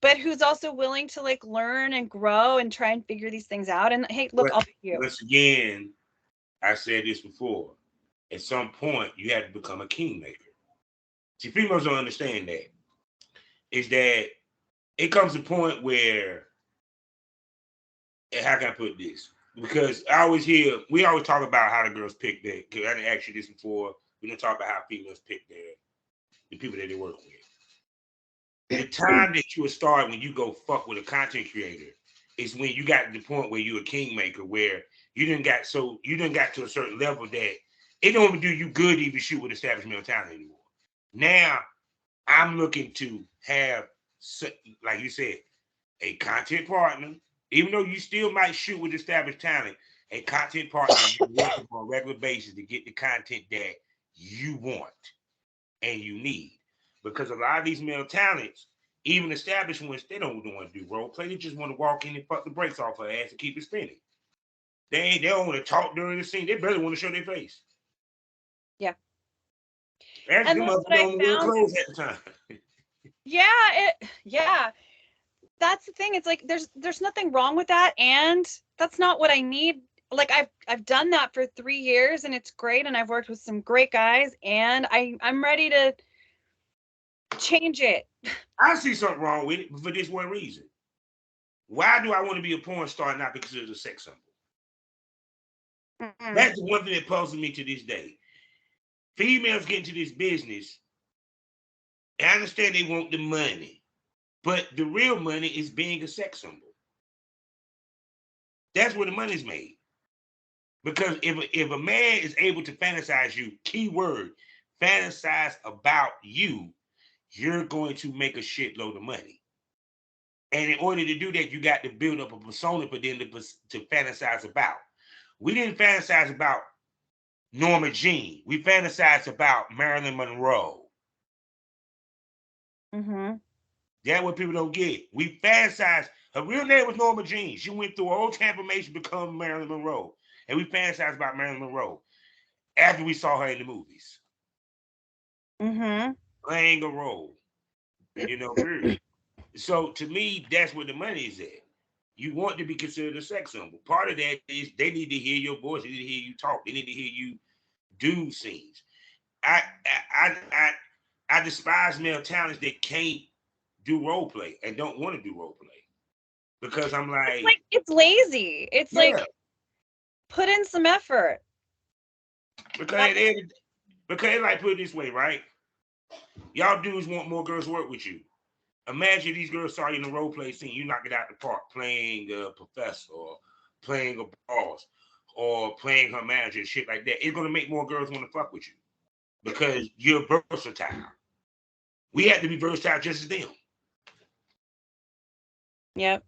but who's also willing to like learn and grow and try and figure these things out. And hey, look, I'll be you. Once again, I said this before. At some point, you have to become a kingmaker. See, females don't understand that. Is that it comes to a point where, how can I put this? Because we always talk about how the girls pick their, because I didn't ask you this before. We don't talk about how females pick the people that they work with. The time that you will start when you go fuck with a content creator is when you got to the point where you're a kingmaker, where you didn't got to a certain level that it don't even do you good to even shoot with established male talent anymore. Now I'm looking to have, like you said, a content partner, even though you still might shoot with established talent, a content partner you work with on a regular basis to get the content that you want and you need. Because a lot of these male talents, even established ones, they don't want to do role play. They just want to walk in and fuck the brakes off her ass and keep it spinning. They don't want to talk during the scene. They barely want to show their face. Yeah. And them motherfuckers don't wear clothes at the time. Yeah. That's the thing. It's like there's nothing wrong with that, and that's not what I need. Like I've done that for 3 years, and it's great, and I've worked with some great guys, and I'm ready to change it. I see something wrong with it for this one reason. Why do I want to be a porn star not because it's a sex symbol? Mm-hmm. That's the one thing that puzzles me to this day. Females get into this business. I understand they want the money, but the real money is being a sex symbol. That's where the money's made. Because if a man is able to fantasize you, keyword, fantasize about you, you're going to make a shitload of money. And in order to do that, you got to build up a persona for them to fantasize about. We didn't fantasize about Norma Jean. We fantasized about Marilyn Monroe. Mm-hmm. That's what people don't get. We fantasized. Her real name was Norma Jean. She went through a whole transformation to become Marilyn Monroe. And we fantasized about Marilyn Monroe after we saw her in the movies. Mm-hmm. Playing a role. Period. So to me, that's where the money is at. You want to be considered a sex symbol. Part of that is they need to hear your voice. They need to hear you talk. They need to hear you do scenes. I despise male talents that can't do role play and don't want to do role play. Because I'm like it's lazy. It's like put in some effort. Because like put it this way, right? Y'all dudes want more girls to work with you. Imagine these girls saw you in the role play scene, you knock it out the park, playing a professor or playing a boss or playing her manager and shit like that. It's gonna make more girls want to fuck with you because you're versatile. We have to be versatile just as them. Yep.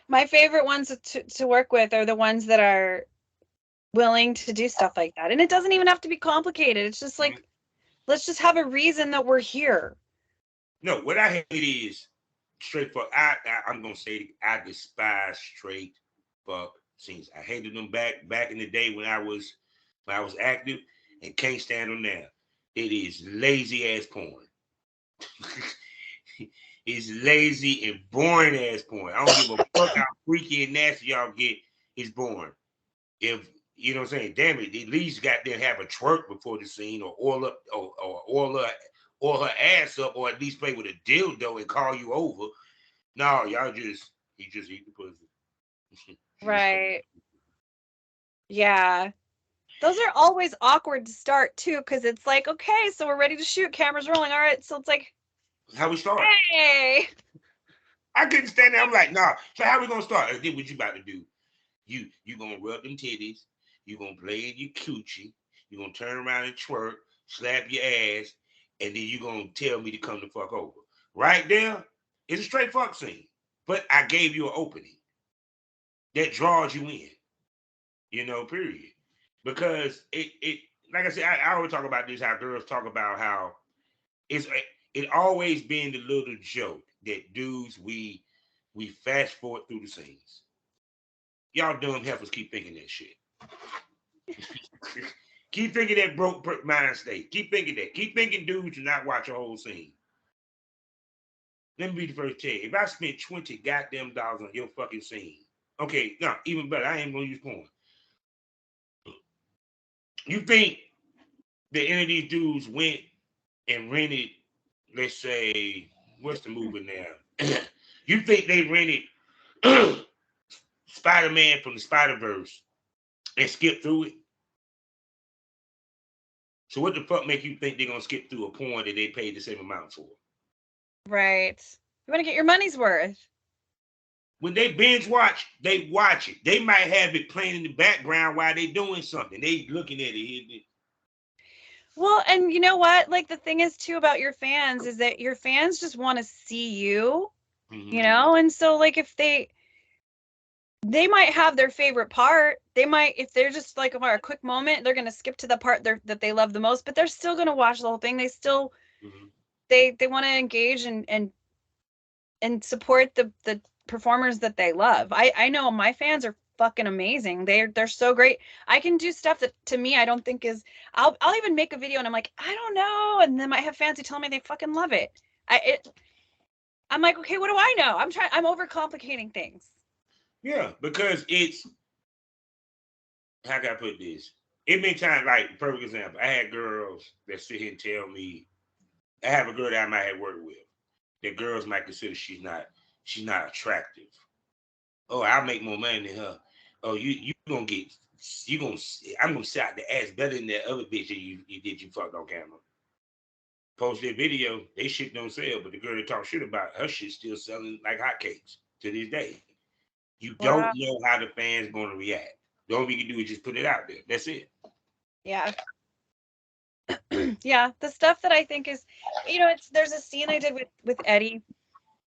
My favorite ones to work with are the ones that are willing to do stuff like that. And it doesn't even have to be complicated. It's just like, let's just have a reason that we're here. No, what I hate is straight fuck. I'm gonna say it, I despise straight fuck scenes. I hated them back in the day when I was active, and can't stand them now. It is lazy ass porn. It's lazy and boring ass porn. I don't give a fuck how freaky and nasty y'all get. It's boring. If you know what I'm saying, damn it, at least goddamn have a twerk before the scene, or oil up, or oil her ass up, or at least play with a dildo and call you over. No, y'all just eat the pussy. Right. Yeah. Those are always awkward to start too, because it's like, okay, so we're ready to shoot, cameras rolling. All right, so it's like, how we start? Hey, I couldn't stand there. I'm like, nah. So how we gonna start? I did what you about to do. You gonna rub them titties. You gonna play in your coochie. You gonna turn around and twerk, slap your ass, and then you gonna tell me to come the fuck over. Right there, it's a straight fuck scene. But I gave you an opening that draws you in. Period. Because it like I said, I always talk about this, how girls talk about how it always been the little joke that dudes we fast forward through the scenes. Y'all dumb heifers keep thinking that shit. Keep thinking that broke mind state. Keep thinking that. Keep thinking dudes do not watch a whole scene. Let me be the first to tell you. If I spent 20 goddamn dollars on your fucking scene, okay, no, even better, I ain't gonna use porn. You think that any of these dudes went and rented, let's say, what's the movie now? You think they rented Spider-Man from the Spider-Verse and skipped through it? So what the fuck make you think they're gonna skip through a porn that they paid the same amount for? Right. You want to get your money's worth. When they binge watch, they watch it. They might have it playing in the background while they doing something. They looking at it. Well, and you know what? Like the thing is too about your fans is that your fans just want to see you, you know? And so like if they might have their favorite part. They might, if they're just like a quick moment, they're going to skip to the part that they love the most, but they're still going to watch the whole thing. They still, they want to engage and support the performers that they love. I know my fans are fucking amazing. They're so great. I can do stuff that to me I don't think is. I'll even make a video and I'm like, I don't know, and then I have fans who tell me they fucking love it. I'm like, okay, what do I know? I'm overcomplicating things. Yeah, because it's, how can I put this? It been times, like, perfect example, I had girls that sit here and tell me, I have a girl that I might have worked with, that girls might consider she's not attractive. Oh, I'll make more money than her. Oh, I'm gonna sit out the ass better than that other bitch that you fucked on camera. Post their video, they shit don't sell, but the girl that talk shit about her shit still selling like hotcakes to this day. You don't know how the fans gonna react. The only thing you can do is just put it out there. That's it. Yeah. Yeah, the stuff that I think is, there's a scene I did with Eddie,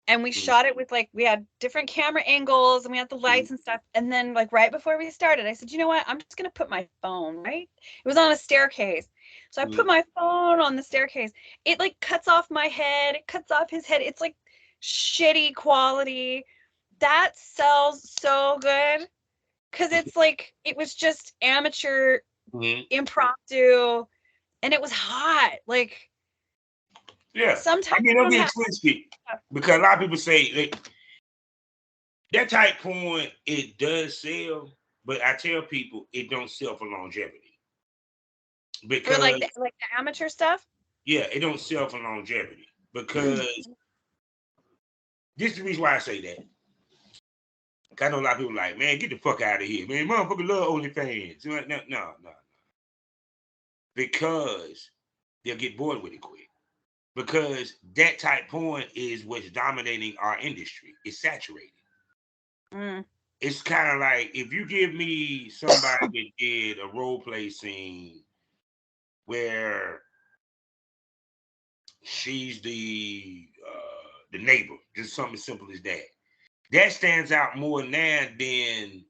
and we shot it with we had different camera angles and we had the lights and stuff. And then right before we started, I said, you know what? I'm just gonna put my phone, right? It was on a staircase. So I put my phone on the staircase. It cuts off my head, it cuts off his head. It's shitty quality. That sells so good. Cause it's it was just amateur, impromptu, and it was hot. Yeah. Sometimes I mean, don't get twisted, because a lot of people say that type porn, it does sell, but I tell people it don't sell for longevity. Because for the amateur stuff. Yeah, it don't sell for longevity, because this is the reason why I say that. I know a lot of people like, man, get the fuck out of here, man. Motherfucker love OnlyFans. No. Because they'll get bored with it quick. Because that type porn is what's dominating our industry. It's saturated. It's kind of like if you give me somebody that did a role play scene where she's the neighbor, just something as simple as that. That stands out more now than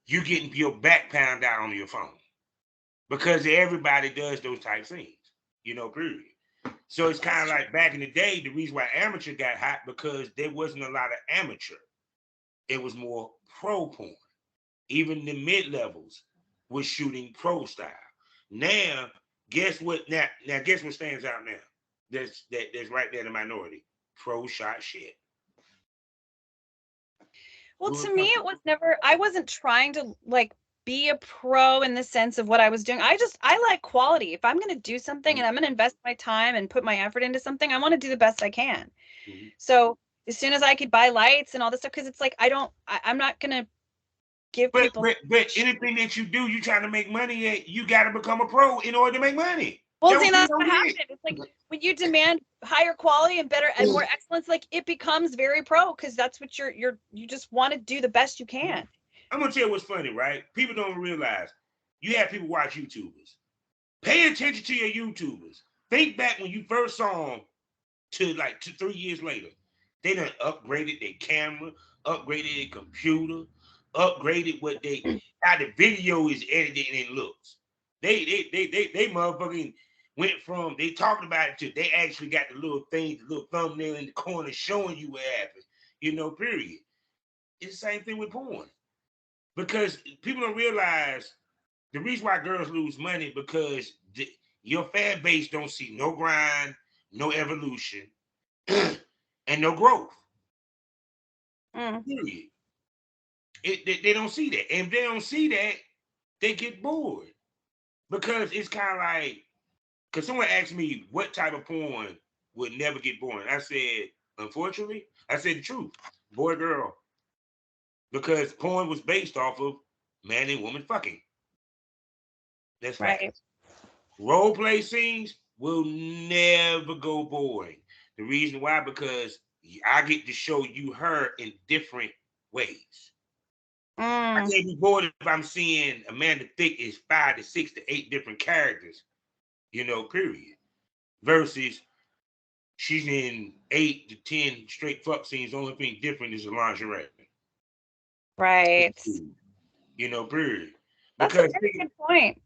you getting your back pounded out on your phone, because everybody does those type scenes, period. So it's kind of like back in the day, the reason why amateur got hot, because there wasn't a lot of amateur. It was more pro porn. Even the mid-levels was shooting pro style. Now, guess what? Now guess what stands out now? That's right there in the minority. Pro shot shit. Well, to me, it was never, I wasn't trying to be a pro in the sense of what I was doing. I like quality. If I'm going to do something and I'm going to invest my time and put my effort into something, I want to do the best I can. So as soon as I could buy lights and all this stuff, because it's I'm not going to give people. But anything that you do, you trying to make money at, you got to become a pro in order to make money. Well, see, that's what happened. It's when you demand higher quality and better and more excellence, it becomes very pro, because that's what you just want to do the best you can. I'm gonna tell you what's funny, right? People don't realize you have people watch YouTubers. Pay attention to your YouTubers. Think back when you first saw them to 3 years later. They done upgraded their camera, upgraded their computer, upgraded how the video is edited and it looks. They motherfucking went from they talking about it to they actually got the little thing, the little thumbnail in the corner showing you what happened. Period. It's the same thing with porn. Because people don't realize the reason why girls lose money, because your fan base don't see no grind, no evolution. and no growth. Mm. Period. They don't see that. And if they don't see that, they get bored. Because it's kind of like, because someone asked me what type of porn would never get boring. I said, unfortunately, I said the truth. Boy, girl. Because porn was based off of man and woman fucking. That's Right. fact. Role play scenes will never go boring. The reason why, because I get to show you her in different ways. I Mm. can't be bored if I'm seeing Amanda Thickk is 5 to 6 to 8 different characters, period. Versus she's in 8 to 10 straight fuck scenes. The only thing different is the lingerie. Right. Period. That's a Because very good point.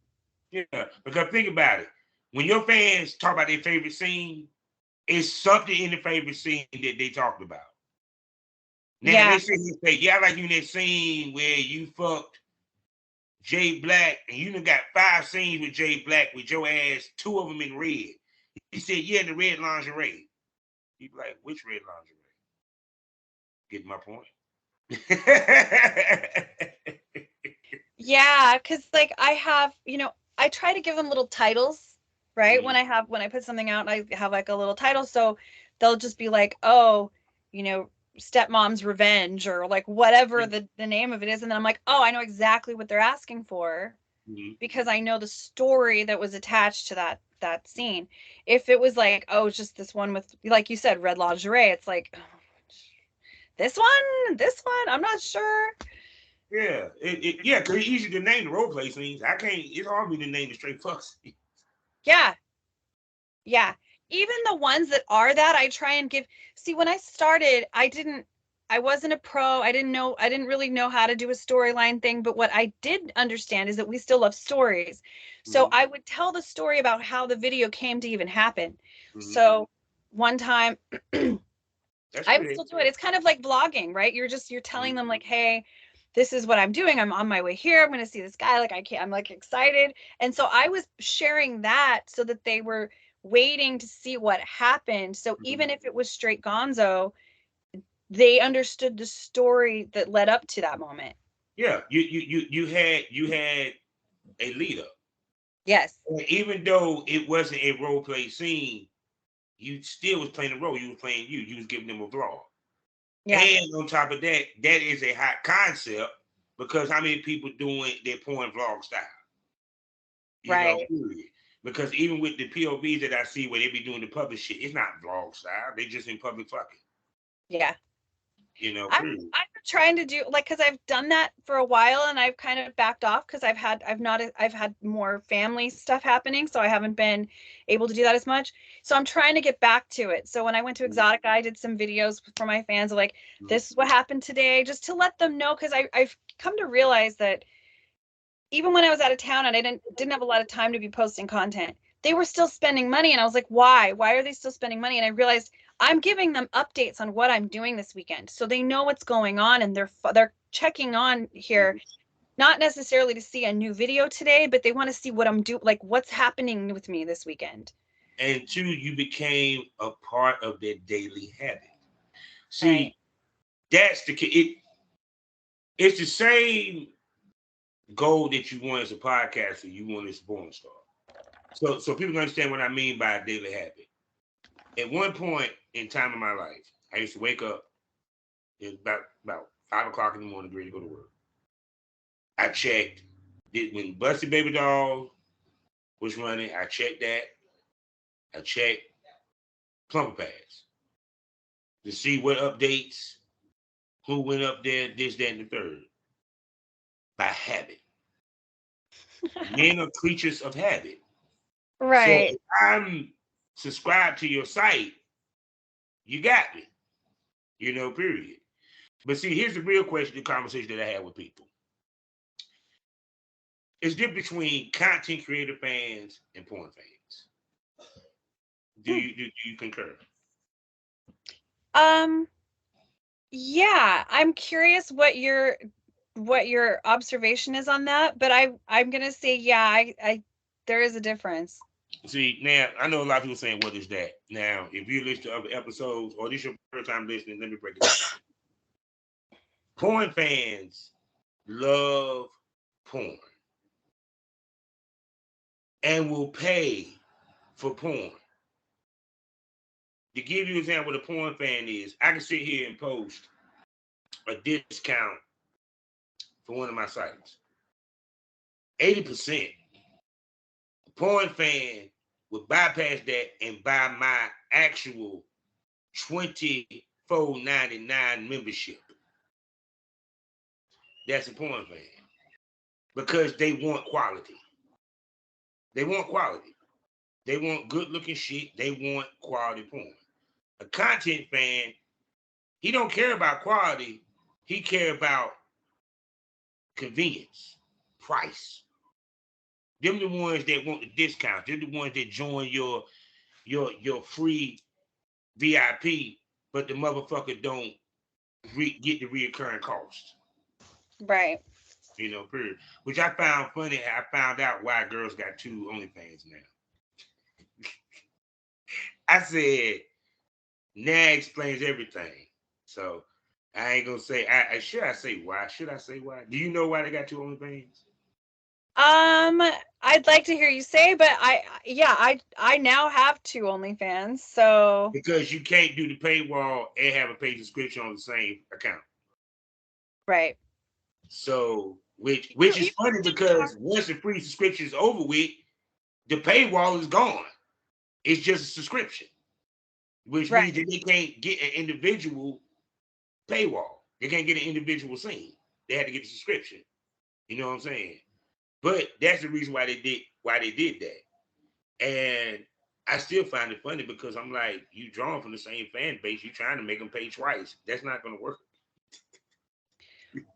because think about it. When your fans talk about their favorite scene, it's something in the favorite scene that they talked about. Now Yeah. they say, yeah, like you in that scene where you fucked Jay Black and you done got 5 scenes with Jay Black with your ass, 2 of them in red. He said, yeah, in the red lingerie. You be like, which red lingerie? Get my point. Yeah, because like I have, I try to give them little titles, right? Mm-hmm. When I put something out, I have like a little title, so they'll just be like, oh, stepmom's revenge or like whatever the name of it is, and then I'm like, oh, I know exactly what they're asking for Mm-hmm. because I know the story that was attached to that scene. If it was like, oh, it's just this one with, like you said, red lingerie, it's like, oh, this one, I'm not sure. Yeah, because it's easy to name the role play scenes. I can't. It's hard for me to name the straight fuck scenes. Yeah. Yeah. Even the ones that are that, I try and give. See, when I started, I wasn't a pro. I didn't really know how to do a storyline thing. But what I did understand is that we still love stories. So Mm-hmm. I would tell the story about how the video came to even happen. Mm-hmm. So one time, That's I would good. still do it. It's kind of like vlogging, right? You're telling them like, hey, this is what I'm doing. I'm on my way here. I'm going to see this guy. Like I'm like excited. And so I was sharing that so that they were waiting to see what happened. So Mm-hmm. even if it was straight gonzo, they understood the story that led up to that moment. Yeah, you had a leader. Yes. And even though it wasn't a role play scene, you still was playing a role. You was playing you. You was giving them a vlog. Yeah. And on top of that, that is a hot concept because how many people doing their porn vlog style? Right. Period. Because even with the POVs that I see where they be doing the public shit, it's not vlog style. They just in public fucking. Yeah. Period. I'm trying to do like because I've done that for a while and I've kind of backed off because I've had more family stuff happening, so I haven't been able to do that as much. So I'm trying to get back to it. So when I went to Exotica, I did some videos for my fans of like, this is what happened today, just to let them know because I've come to realize that even when I was out of town and I didn't have a lot of time to be posting content, they were still spending money. And I was like, why? Why are they still spending money? And I realized I'm giving them updates on what I'm doing this weekend. So they know what's going on and they're checking on here, not necessarily to see a new video today, but they want to see what I'm doing, like what's happening with me this weekend. And 2, you became a part of their daily habit. Right. See, that's it's the same goal that you want as a podcaster, you want as a porn star. So people understand what I mean by a daily habit. At one point in time in my life, I used to wake up. It was about 5 o'clock in the morning, ready to go to work. I checked when Busted Baby Doll was running. I checked that. I checked Plumber Pass to see what updates, who went up there, this, that, and the third. By habit. Men are creatures of habit. So Right. if I'm subscribed to your site, you got me. Period. But see, here's the real question, the conversation that I have with people. It's different between content creator fans and porn fans. Do you concur? Um, yeah, I'm curious what your observation is on that, but I'm gonna say, yeah, I there is a difference. See, now I know a lot of people saying, "What is that?" Now, if you listen to other episodes or this is your first time listening, let me break it down. Porn fans love porn and will pay for porn. To give you an example, what a porn fan is, I can sit here and post a discount for one of my sites. 80%. A porn fan would bypass that and buy my actual $24.99 membership. That's a porn fan. Because they want quality. They want quality. They want good looking shit. They want quality porn. A content fan, he don't care about quality. He care about convenience, price. Them the ones that want the discounts. They're the ones that join your free VIP, but the motherfucker don't get the reoccurring cost. Right. You know, period. Which I found funny. I found out why girls got 2 OnlyFans now. I said, now explains everything. So I ain't gonna say. Should I say why? Should I say why? Do you know why they got 2 OnlyFans? I'd like to hear you say, but I now have 2 OnlyFans, so Because you can't do the paywall and have a paid subscription on the same account. right. So which is funny because once the free subscription is over with, the paywall is gone. It's just a subscription, which means that they can't get an individual paywall. They can't get an individual scene. They had to get a subscription. You know what I'm saying? But that's the reason why they did that. And I still find it funny because I'm like, you drawing from the same fan base, you trying to make them pay twice. That's not going to work.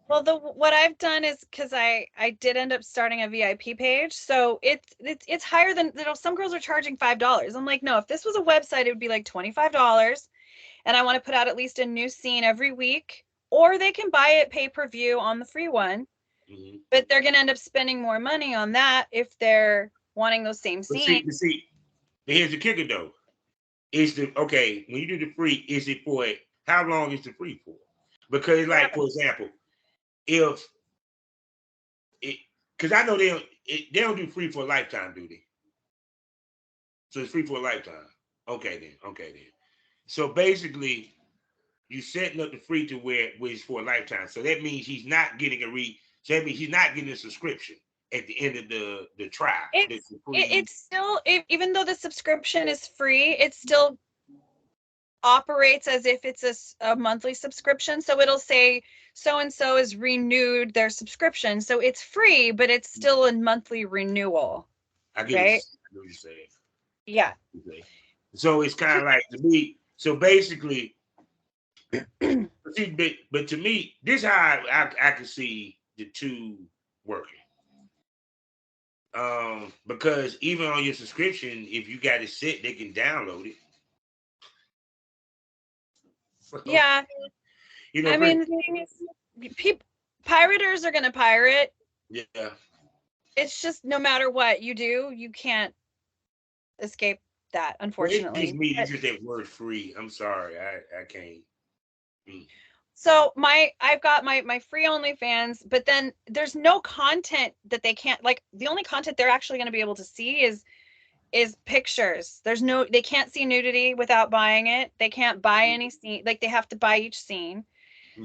Well, what I've done is because I did end up starting a VIP page, so it's higher than, you know, some girls are charging $5. I'm like, no, if this was a website, it would be like $25, and I want to put out at least a new scene every week, or they can buy it pay-per-view on the free one, but they're gonna end up spending more money on that if they're wanting those same scenes. But see, here's the kicker though. Okay, when you do the free, is it for how long is the free for? Because like, for example, if it, because I know they don't do free for a lifetime, do they? So it's free for a lifetime. Okay then. So basically, you setting up the free to where it's for a lifetime. So that means he's not getting so that means he's not getting a subscription at the end of the trial. It's still, even though the subscription is free, it still operates as if it's a monthly subscription. So it'll say so and so is renewed their subscription. So it's free, but it's still a monthly renewal. I get right? what you're saying. Yeah. Okay. So it's kind of like to me. So basically, but to me, this is how I can see the two working. Because even on your subscription, if you got it set, they can download it. Yeah. You know, I mean, the thing is, pirators are going to pirate. Yeah. It's just no matter what you do, you can't escape that, unfortunately. Well, it's just me. It's just that word free. I'm sorry. I can't. So I've got my free OnlyFans, but then there's no content that they can't, like, the only content they're actually going to be able to see is pictures. They can't see nudity without buying it. They can't buy any scene, like they have to buy each scene.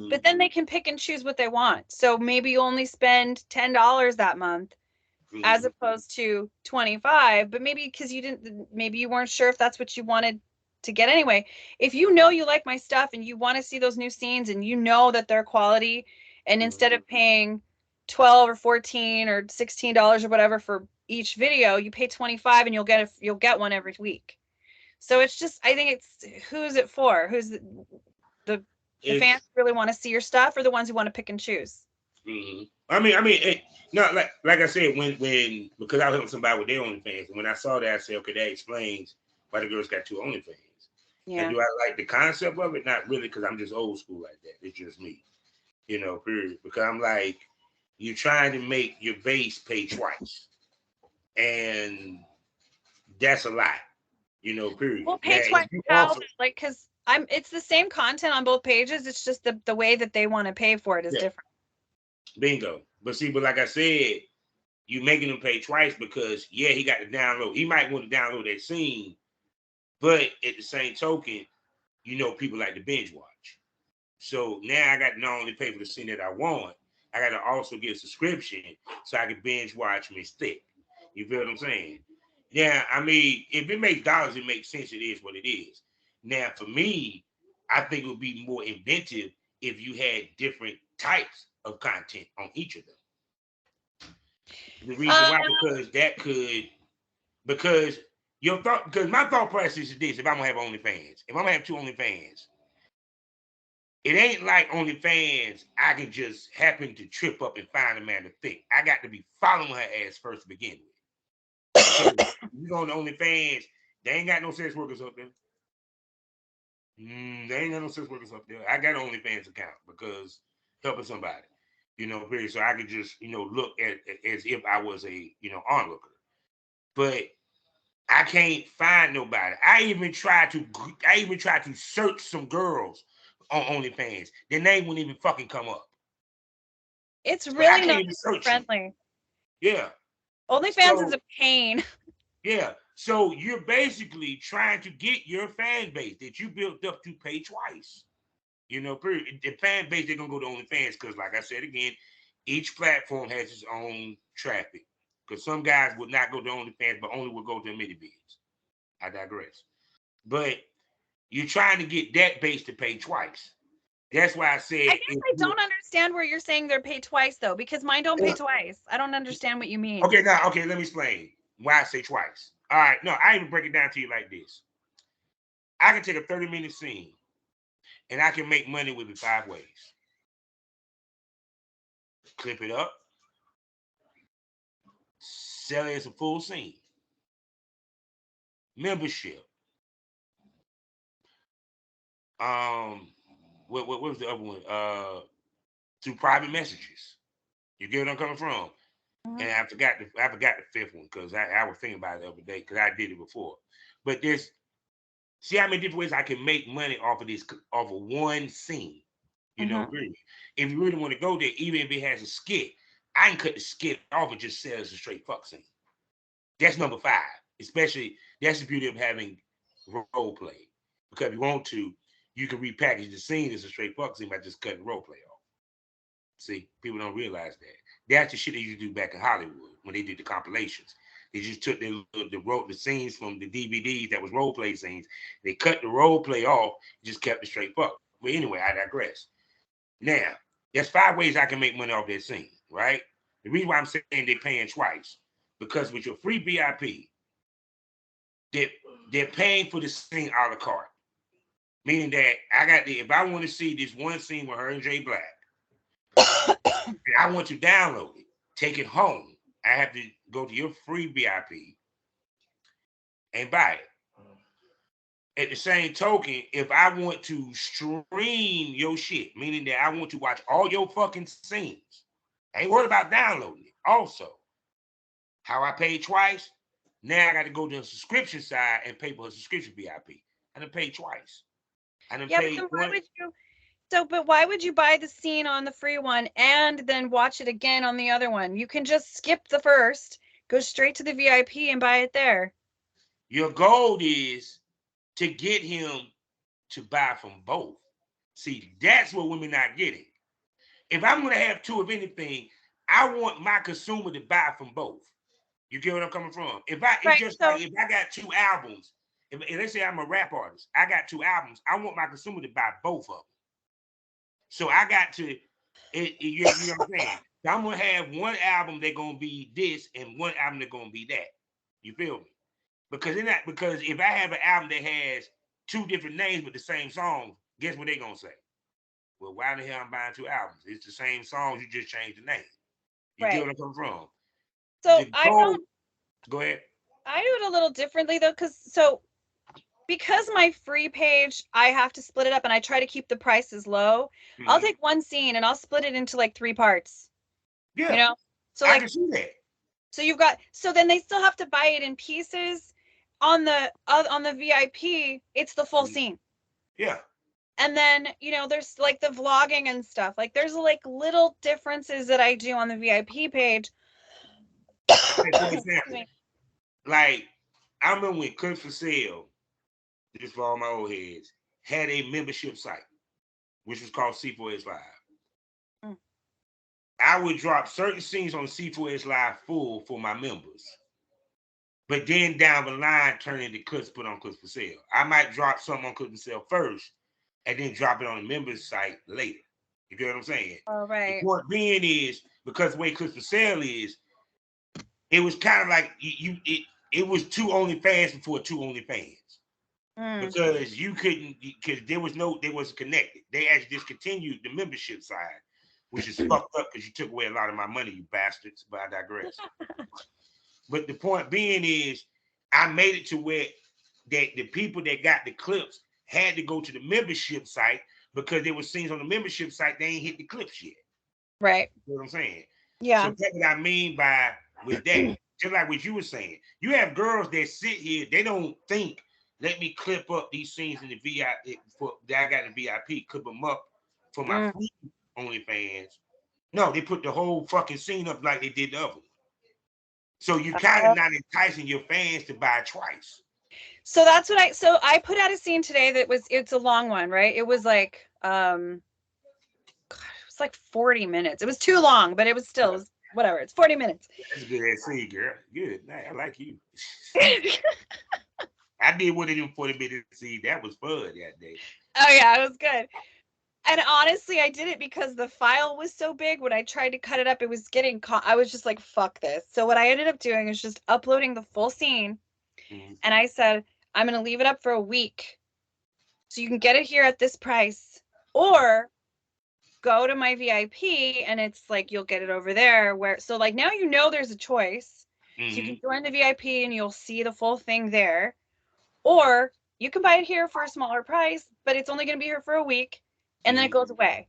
But then they can pick and choose what they want. So maybe you only spend $10 that month as opposed to 25, but maybe because maybe you weren't sure if that's what you wanted to get anyway. If you know you like my stuff and you want to see those new scenes and you know that they're quality, and instead of paying 12 or 14 or $16 or whatever for each video, you pay 25 and you'll get one every week. So it's just, I think it's, who's it for? Who's the fans who really want to see your stuff, or the ones who want to pick and choose? I mean, no, like I said, when because I was helping somebody with their OnlyFans, and when I saw that, I said, okay, that explains why the girls got 2 OnlyFans. Yeah. And do I like the concept of it? Not really, because I'm just old school like that. It's just me, period. Because I'm like, you're trying to make your base pay twice, and that's a lot. Period. Well, Now, pay if twice you how offer, like because it's the same content on both pages. It's just the way that they want to pay for it is yeah, different. bingo. But like I said, you making him pay twice because he got to download. He might want to download that scene, but at the same token, people like to binge watch. So now I got to not only pay for the scene that I want, I got to also get a subscription so I can binge watch Miss Thick. You feel what I'm saying? Yeah, I mean, if it makes dollars, it makes sense. It is what it is. Now, for me, I think it would be more inventive if you had different types of content on each of them. The reason why, because because my thought process is this: if I'm gonna have OnlyFans, if I'm gonna have two OnlyFans, it ain't like OnlyFans, I can just happen to trip up and find Amanda Thickk. I got to be following her ass first to begin with. Because you go on the OnlyFans, they ain't got no sex workers up there. They ain't got no sex workers up there. I got an OnlyFans account because helping somebody, period. So I could just, look at as if I was a, onlooker. But I can't find nobody. I even tried to search some girls on OnlyFans. Their name wouldn't even fucking come up. It's So really not friendly. Yeah. OnlyFans is a pain. Yeah. So you're basically trying to get your fan base that you built up to pay twice. Period. The fan base, they're gonna go to OnlyFans because, like I said again, each platform has its own traffic. Because some guys would not go to OnlyFans, but only would go to ManyVids. I digress. But you're trying to get that base to pay twice. That's why I said. I guess I don't understand where you're saying they're paid twice though, because mine don't pay twice. I don't understand what you mean. Okay, let me explain why I say twice. All right, no, I even break it down to you like this. I can take a 30-minute scene and I can make money with it 5 ways. Clip it up, sell it as a full scene, membership. What was the other one? Through private messages. You get what I'm coming from? Mm-hmm. And I forgot the 5th one because I was thinking about it the other day because I did it before. But see how many different ways I can make money off of one scene. Really. If you really want to go there, even if it has a skit, I can cut the skit off and just sell as a straight fuck scene. That's number 5. Especially, that's the beauty of having role play. Because if you want to, you can repackage the scene as a straight fuck scene by just cutting role play off. See, people don't realize that. That's the shit they used to do back in Hollywood when they did the compilations. They just took the scenes from the DVDs that was role play scenes. They cut the role play off, just kept it straight fuck. But anyway, I digress. Now, there's 5 ways I can make money off that scene, right? The reason why I'm saying they're paying twice, because with your free VIP, they're paying for the scene a la carte. Meaning that if I want to see this one scene with her and Jay Black, and I want to download it, take it home, I have to go to your free VIP and buy it. At the same token, if I want to stream your shit, meaning that I want to watch all your fucking scenes, I ain't worried about downloading it. Also, how I paid twice, now I got to go to the subscription side and pay for a subscription VIP. I done paid twice. I done paid once. But why would you buy the scene on the free one and then watch it again on the other one? You can just skip the first, go straight to the VIP and buy it there. Your goal is to get him to buy from both. See, that's what women not getting. If I'm going to have 2 of anything, I want my consumer to buy from both. You get what I'm coming from? If I got 2 albums, if let's say I'm a rap artist, I got 2 albums, I want my consumer to buy both of them. So I got to, you know what I'm saying? So I'm going to have one album that's going to be this and one album that's going to be that. You feel me? Because if I have an album that has 2 different names but the same song, guess what they're going to say? Well, why the hell I'm buying 2 albums? It's the same songs, you just changed the name. You get what I'm coming from? So go ahead. I do it a little differently though, because my free page, I have to split it up and I try to keep the prices low. Mm-hmm. I'll take one scene and I'll split it into like 3 parts. Yeah. So I can see that. So then they still have to buy it in pieces. on the VIP, it's the full scene. Yeah. And then, there's like the vlogging and stuff. Like there's like little differences that I do on the VIP page. For example, like I remember when Clips for Sale, just for all my old heads, had a membership site, which was called C4S Live. Mm. I would drop certain scenes on C4S Live full for my members. But then down the line, turn into clips put on Clips for Sale. I might drop something on Clips for Sale first and then drop it on the members site later. You get what I'm saying? Oh, right. The point being is, because the way Clips for Sale is, it was kind of like it was two OnlyFans before two OnlyFans. Because you couldn't, because there was connected. They actually discontinued the membership side, which is fucked up because you took away a lot of my money, you bastards. But I digress. But the point being is, I made it to where that the people that got the clips had to go to the membership site because there were scenes on the membership site they ain't hit the clips yet. Right. You know what I'm saying? Yeah. So that's what I mean by with that. Just like what you were saying, you have girls that sit here, they don't think, let me clip up these scenes in the VIP for that I got in VIP, clip them up for my free OnlyFans. No, they put the whole fucking scene up like they did the other one. So you're kind of not enticing your fans to buy twice. So that's what I put out a scene today it's a long one, right? It was like it was like 40 minutes. It was too long, but it was still whatever. It's 40 minutes. That's a good ass scene, girl. Good. I like you. I did one of them 40 minutes scene. That was fun that day. Oh yeah, it was good. And honestly, I did it because the file was so big. When I tried to cut it up, it was getting caught. I was just like, fuck this. So what I ended up doing is just uploading the full scene. And I said, I'm going to leave it up for a week. So you can get it here at this price. Or go to my VIP and it's like, you'll get it over there. So like now there's a choice. So you can join the VIP and you'll see the full thing there. Or you can buy it here for a smaller price, but it's only going to be here for a week. And then it goes away.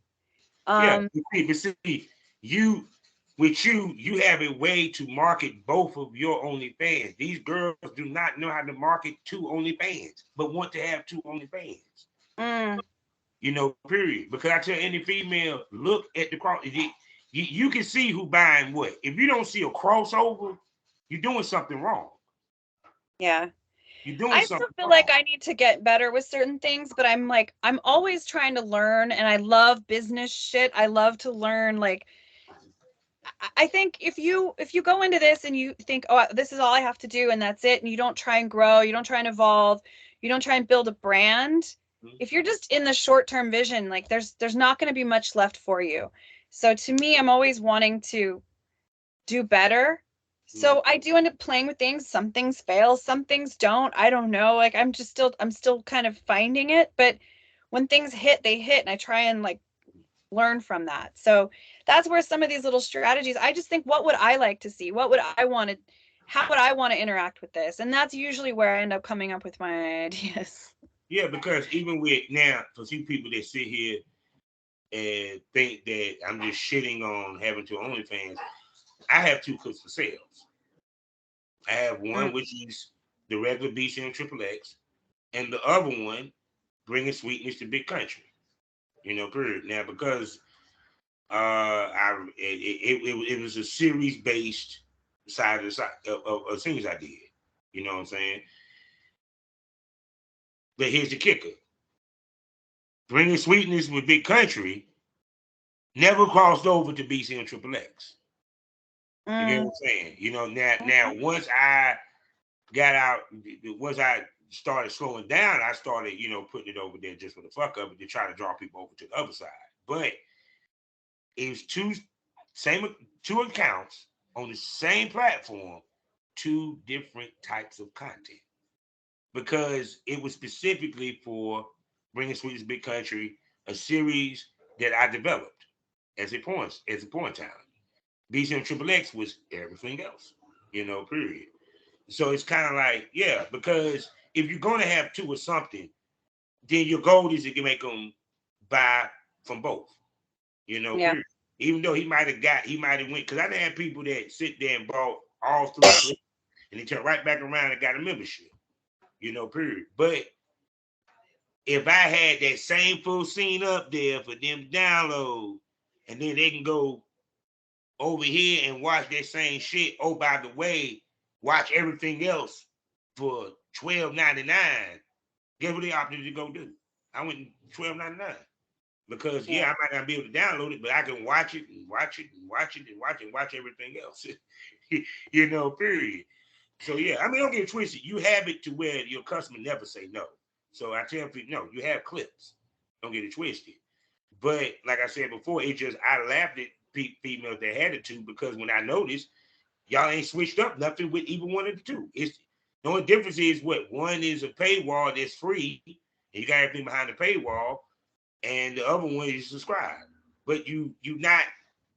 Yeah, but see, you have a way to market both of your OnlyFans. These girls do not know how to market two OnlyFans, but want to have two OnlyFans. Period. Because I tell any female, look at the cross. You can see who buying what. If you don't see a crossover, you're doing something wrong. Yeah. I still feel like I need to get better with certain things, but I'm always trying to learn, and I love business shit. I love to learn. Like, I think if you go into this and you think, oh, this is all I have to do and that's it, and you don't try and grow, you don't try and evolve, you don't try and build a brand, if you're just in the short-term vision, like there's not going to be much left for you. So to me, I'm always wanting to do better. So I do end up playing with things. Some things fail, some things don't. I don't know. Like I'm still kind of finding it. But when things hit, they hit, and I try and like learn from that. So that's where some of these little strategies, I just think, what would I like to see? What would I want to, how would I want to interact with this? And that's usually where I end up coming up with my ideas. Yeah, because even with now, for some people that sit here and think that I'm just shitting on having two OnlyFans, I have two Clips for Sales. I have one which is the regular BC and Triple X, and the other one, Bringing Sweetness to Big Country. Period. Now, because it was a series based side of things I did. You know what I'm saying? But here's the kicker: Bringing Sweetness with Big Country never crossed over to BC and Triple X. You get what I'm saying? Now once I got out, once I started slowing down, I started, putting it over there just for the fuck of it to try to draw people over to the other side. But it was two accounts on the same platform, two different types of content, because it was specifically for Bringing Sweetness Big Country, a series that I developed as a porn talent. BCM Triple X was everything else, period. So it's kind of like, yeah, because if you're going to have two or something, then your goal is to make them buy from both, period. Even though he might have went, because I done had people that sit there and bought all three and they turn right back around and got a membership. Period. But if I had that same full scene up there for them to download, and then they can go over here and watch that same shit. Oh, by the way, watch everything else for $12.99. Guess what they opted to go do? I went $12.99 because I might not be able to download it, but I can watch it and watch it and watch it and watch it and watch everything else. Period. So don't get it twisted. You have it to where your customer never say no. So I tell people, no, you have clips. Don't get it twisted. But like I said before, I laughed at females that had it too, because when I noticed y'all ain't switched up nothing with either one of the two. It's the only difference is what one is a paywall that's free, and you got everything behind the paywall, and the other one is subscribe. But you're not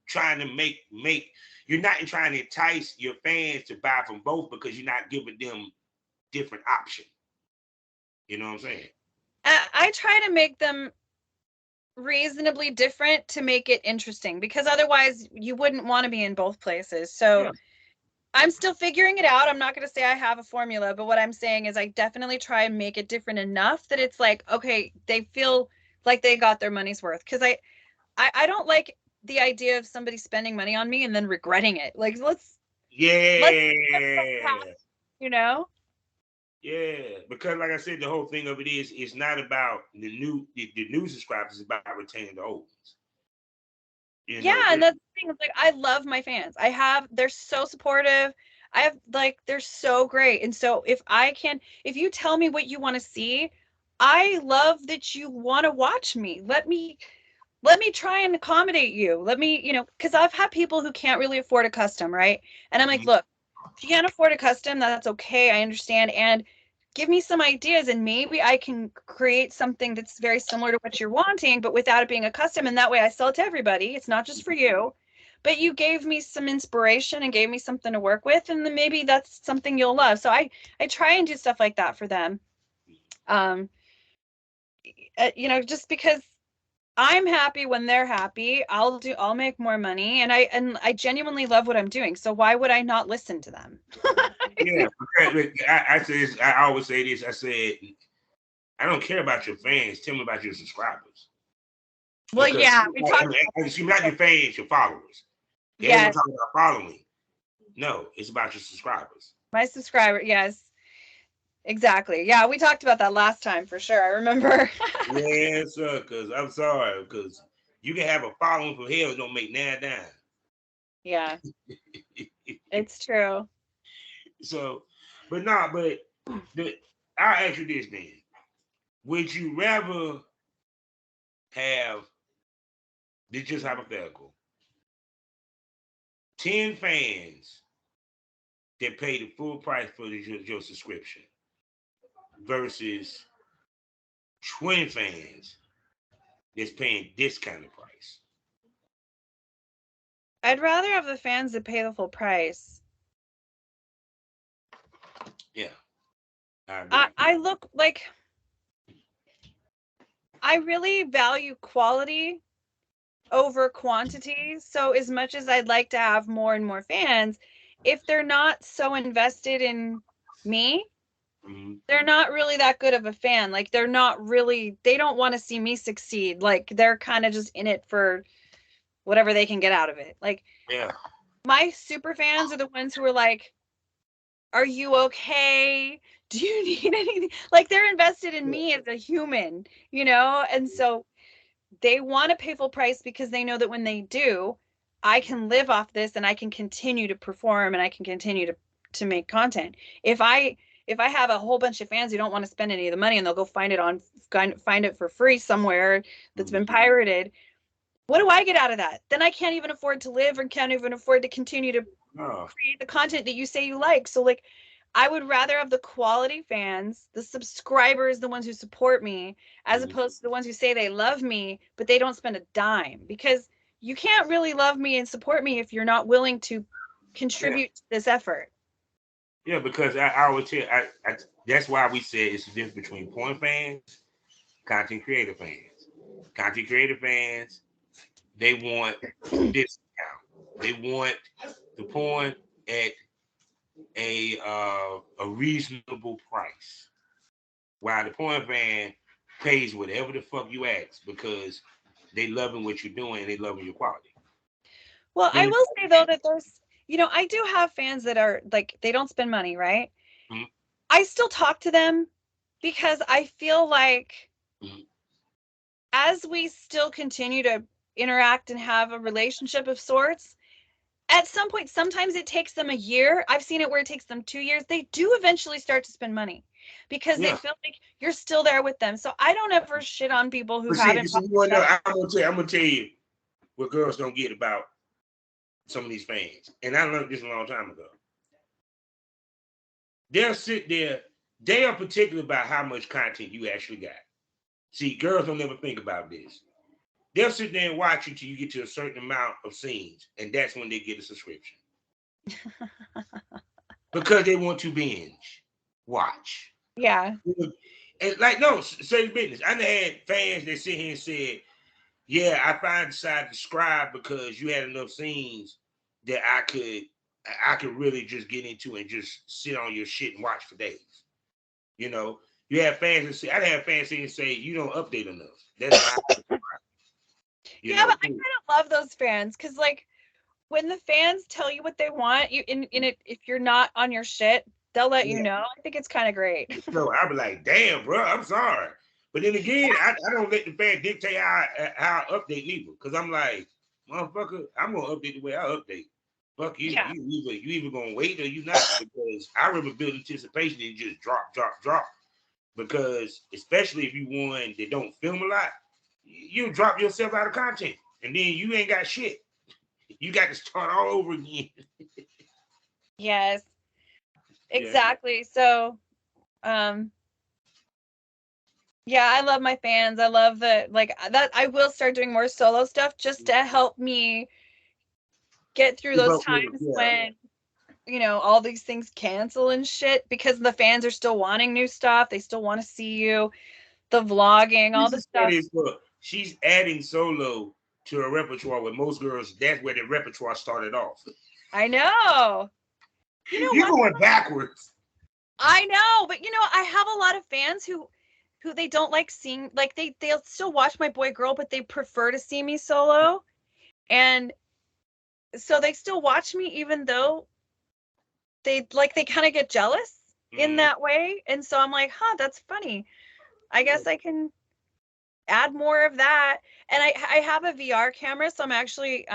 trying to you're not trying to entice your fans to buy from both, because you're not giving them different options. You know what I'm saying? I try to make them reasonably different to make it interesting, because otherwise you wouldn't want to be in both places. So I'm still figuring it out. I'm not going to say I have a formula, but what I'm saying is I definitely try and make it different enough that it's like, okay, they feel like they got their money's worth. Because I don't like the idea of somebody spending money on me and then regretting it. Like, let's Yeah, because like I said, the whole thing of it is, it's not about the new subscribers, it's about retaining the old ones. And that's the thing. It's like, I love my fans. They're so supportive. They're so great. And so if you tell me what you want to see, I love that you want to watch me. Let me try and accommodate you. Let me, because I've had people who can't really afford a custom, right? And I'm like, look, if you can't afford a custom, that's okay. I understand. And give me some ideas, and maybe I can create something that's very similar to what you're wanting, but without it being a custom. And that way I sell it to everybody. It's not just for you. But you gave me some inspiration and gave me something to work with, and then maybe that's something you'll love. So I try and do stuff like that for them. Just because I'm happy when they're happy, I'll make more money, and I genuinely love what I'm doing. So why would I not listen to them? I always say this. I said, I don't care about your fans. Tell me about your subscribers. Well, we talk. Not your fans, your followers. Everyone talking about following. No, it's about your subscribers. My subscriber, yes. Exactly. Yeah, we talked about that last time for sure. I remember. Yes, sir. Because I'm sorry, because you can have a following from hell, don't make none dime. Yeah, it's true. So, I'll ask you this then: would you rather have, this just hypothetical, 10 fans that pay the full price for your subscription versus 20 fans that's paying discounted price? I'd rather have the fans that pay the full price. Yeah. I look like, I really value quality over quantity. So as much as I'd like to have more and more fans, if they're not so invested in me, they're not really that good of a fan. Like, they don't want to see me succeed. Like, they're kind of just in it for whatever they can get out of it. Like, my super fans are the ones who are like, are you okay? Do you need anything? Like, they're invested in me as a human, and so they want to pay full price because they know that when they do, I can live off this and I can continue to perform and I can continue to make content. If I have a whole bunch of fans who don't want to spend any of the money and they'll go find it for free somewhere that's been pirated, what do I get out of that? Then I can't even afford to live and can't even afford to continue to create the content that you say you like. So, like, I would rather have the quality fans, the subscribers, the ones who support me, as opposed to the ones who say they love me, but they don't spend a dime. Because you can't really love me and support me if you're not willing to contribute to this effort. Yeah, because I would tell, that's why we said it's the difference between porn fans, content creator fans. Content creator fans, they want discount. They want the porn at a reasonable price. while the porn fan pays whatever the fuck you ask because they loving what you're doing and they loving your quality. Well, I will say though that there's, I do have fans that are like, they don't spend money, right? Mhm. I still talk to them because I feel like Mhm. as we still continue to interact and have a relationship of sorts, at some point, sometimes it takes them a year. I've seen it where it takes them 2 years. They do eventually start to spend money because they Yeah. feel like you're still there with them. So I don't ever shit on people who But haven't. see, you know, I'm gonna tell you what girls don't get about some of these fans, and I learned this a long time ago. They'll sit there. They are particular about how much content you actually got. See, girls don't ever think about this. They'll sit there and watch you till you get to a certain amount of scenes, and that's when they get a subscription. Because they want to binge, watch. Yeah. And like, no, say the business. I had fans that sit here and said, yeah, I finally decided to subscribe because you had enough scenes that I could really just get into and just sit on your shit and watch for days. You know, you have fans that say, I'd have fans say and say, you don't update enough. That's why I subscribe. Yeah, but I kind of love those fans because, like, when the fans tell you what they want, you in it, if you're not on your shit, they'll let you know. I think it's kind of great. So I'll be like, damn, bro, I'm sorry. But then again, I don't let the fan dictate how I update either. Because I'm like, motherfucker, I'm going to update the way I update. Fuck you. Yeah. You either going to wait or you not. Because I remember building anticipation and just drop. Because especially if you one that don't film a lot, you drop yourself out of content. And then you ain't got shit. You got to start all over again. Yes. Exactly. Yeah. So, yeah, I love my fans. I love that I will start doing more solo stuff just to help me get through those times when all these things cancel and shit because the fans are still wanting new stuff. They still want to see you, the vlogging, all the stuff. She's adding solo to her repertoire with most girls. That's where the repertoire started off. I know. You're going backwards. I know, but I have a lot of fans who they don't like seeing, like they'll still watch my boy girl, but they prefer to see me solo. And so they still watch me even though they kind of get jealous in that way. And so I'm like, that's funny. I guess I can add more of that. And I have a VR camera, so I'm actually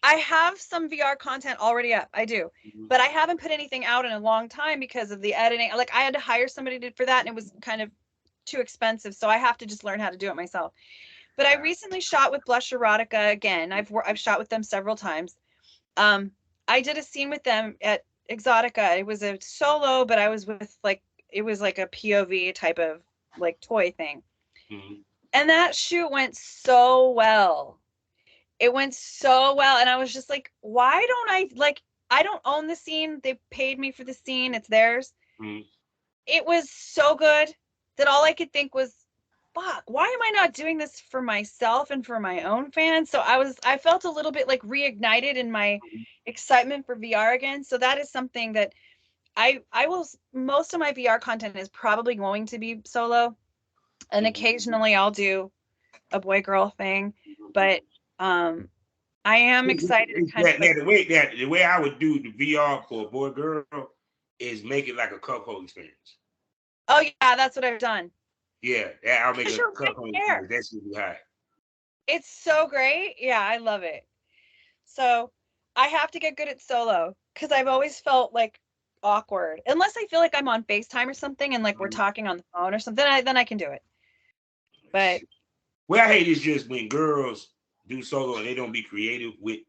I have some VR content already up. I do. But I haven't put anything out in a long time because of the editing. Like I had to hire somebody for that and it was kind of too expensive. So I have to just learn how to do it myself. But I recently shot with Blush Erotica again. I've shot with them several times. I did a scene with them at Exotica. It was a solo, but I was with it was like a POV type of like toy thing. Mm-hmm. And that shoot went so well. It went so well. And I was just like, why don't I don't own the scene. They paid me for the scene. It's theirs. Mm-hmm. It was so good that all I could think was, fuck, why am I not doing this for myself and for my own fans? So I felt a little bit like reignited in my excitement for VR again. So that is something that I will, most of my VR content is probably going to be solo. And occasionally I'll do a boy girl thing, but I am excited to kind of the way I would do the VR for a boy girl is make it like a cuckold experience. Oh yeah, that's what I've done. Yeah, I'll make a cuckold experience. That should be high. It's so great. Yeah, I love it. So I have to get good at solo because I've always felt like awkward. Unless I feel like I'm on FaceTime or something and like we're talking on the phone or something, then I can do it. But what I hate is just when girls do solo and they don't be creative with.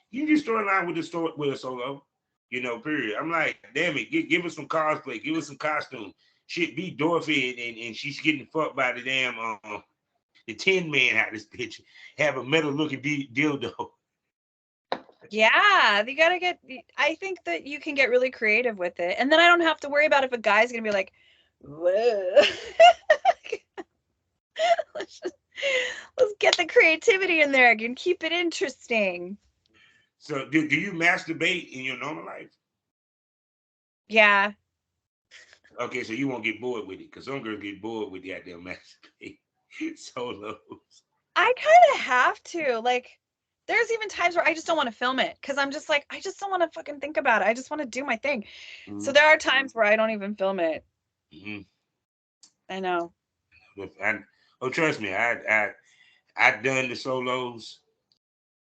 You just throw a line with a solo, period. I'm like, damn it, give us some cosplay, give us some costume. Shit, be Dorothy and she's getting fucked by the damn the Tin Man out of this bitch. Have a metal looking dildo. Yeah, you gotta get. I think that you can get really creative with it, and then I don't have to worry about if a guy's gonna be like, whoa. let's get the creativity in there and keep it interesting. So do you masturbate in your normal life? Yeah. Okay, so you won't get bored with it, because some girls get bored with the goddamn masturbate solos. I kind of have to. Like, there's even times where I just don't want to film it because I'm just like, I just don't want to fucking think about it. I just want to do my thing. So there are times where I don't even film it. Mm-hmm. I know. Trust me, I done the solos.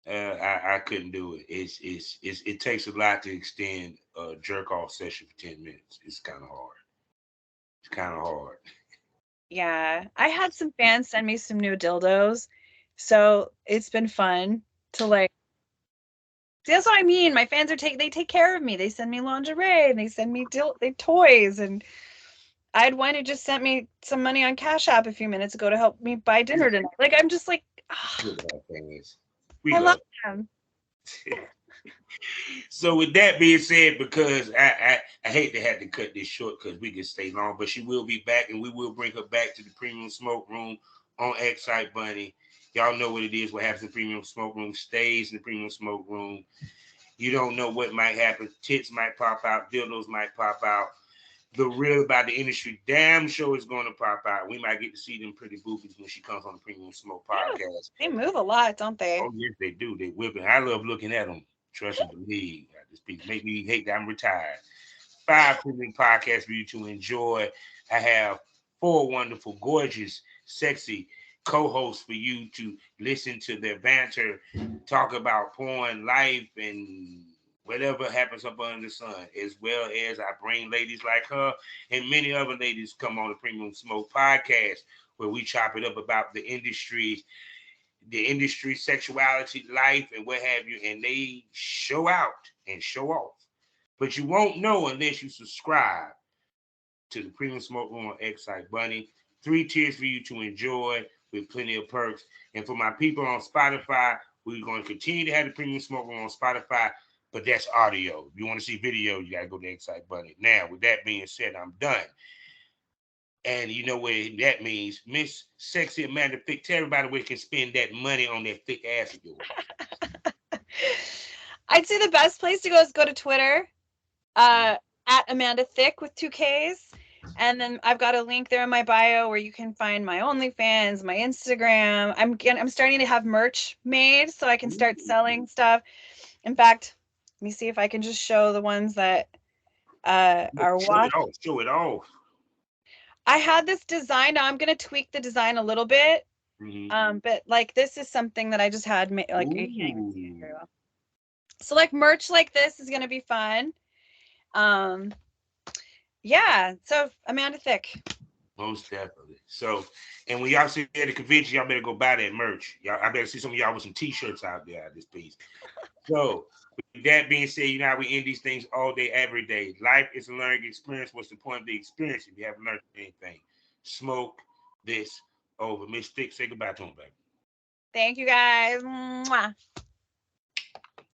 I couldn't do it. It takes a lot to extend a jerk off session for 10 minutes. It's kind of hard. It's kind of hard. Yeah. I had some fans send me some new dildos. So it's been fun to like, see, that's what I mean. My fans they take care of me. They send me lingerie and they send me toys. And I had one who just sent me some money on Cash App a few minutes ago to help me buy dinner tonight. Like, I'm just like, We love fans. We I love love them. So with that being said, because I hate to have to cut this short because we can stay long, but she will be back and we will bring her back to the Premium Smoke Room on Excite Bunny. Y'all know what it is. What happens in the Premium Smoke Room stays in the Premium Smoke Room. You don't know what might happen. Tits might pop out. Dildos might pop out. The real about the industry damn show is going to pop out. We might get to see them pretty boobies when she comes on the Premium Smoke podcast. They move a lot, don't they? Oh, yes, they do. They whipping. I love looking at them. Trust and believe. This piece make me hate that I'm retired. 5 premium podcasts for you to enjoy. I have 4 wonderful, gorgeous, sexy co-hosts for you to listen to their banter, talk about porn, life, and whatever happens up under the sun, as well as I bring ladies like her and many other ladies come on the Premium Smoke podcast where we chop it up about the industry, sexuality, life, and what have you, and they show out and show off. But you won't know unless you subscribe to the Premium Smoke Room on Excite Bunny. 3 tiers for you to enjoy with plenty of perks. And for my people on Spotify, we're going to continue to have the Premium Smoke Room on Spotify, but that's audio. If you want to see video, you got to go to Excite Bunny. Now, with that being said, I'm done. And you know what that means. Miss Sexy Amanda Thickk, tell everybody where you can spend that money on that thick ass of yours. I'd say the best place to go is go to Twitter, at Amanda Thickk with 2 Ks. And then I've got a link there in my bio where you can find my OnlyFans, my Instagram. I'm starting to have merch made so I can start selling stuff. In fact, let me see if I can just show the ones that are watching. Show it off. I had this design. Now I'm gonna tweak the design a little bit. But like this is something that I just had made. Like you can't even see it very well. So like merch like this is gonna be fun. Yeah. So Amanda Thickk. Most definitely. So, and when y'all see at the convention, y'all better go buy that merch. Y'all, I better see some of y'all with some t-shirts out there at this piece. So, with that being said, you know how we end these things all day, every day. Life is a learning experience. What's the point of the experience if you haven't learned anything? Smoke this over. Miss Thickk, say goodbye to him, baby. Thank you guys. Mwah.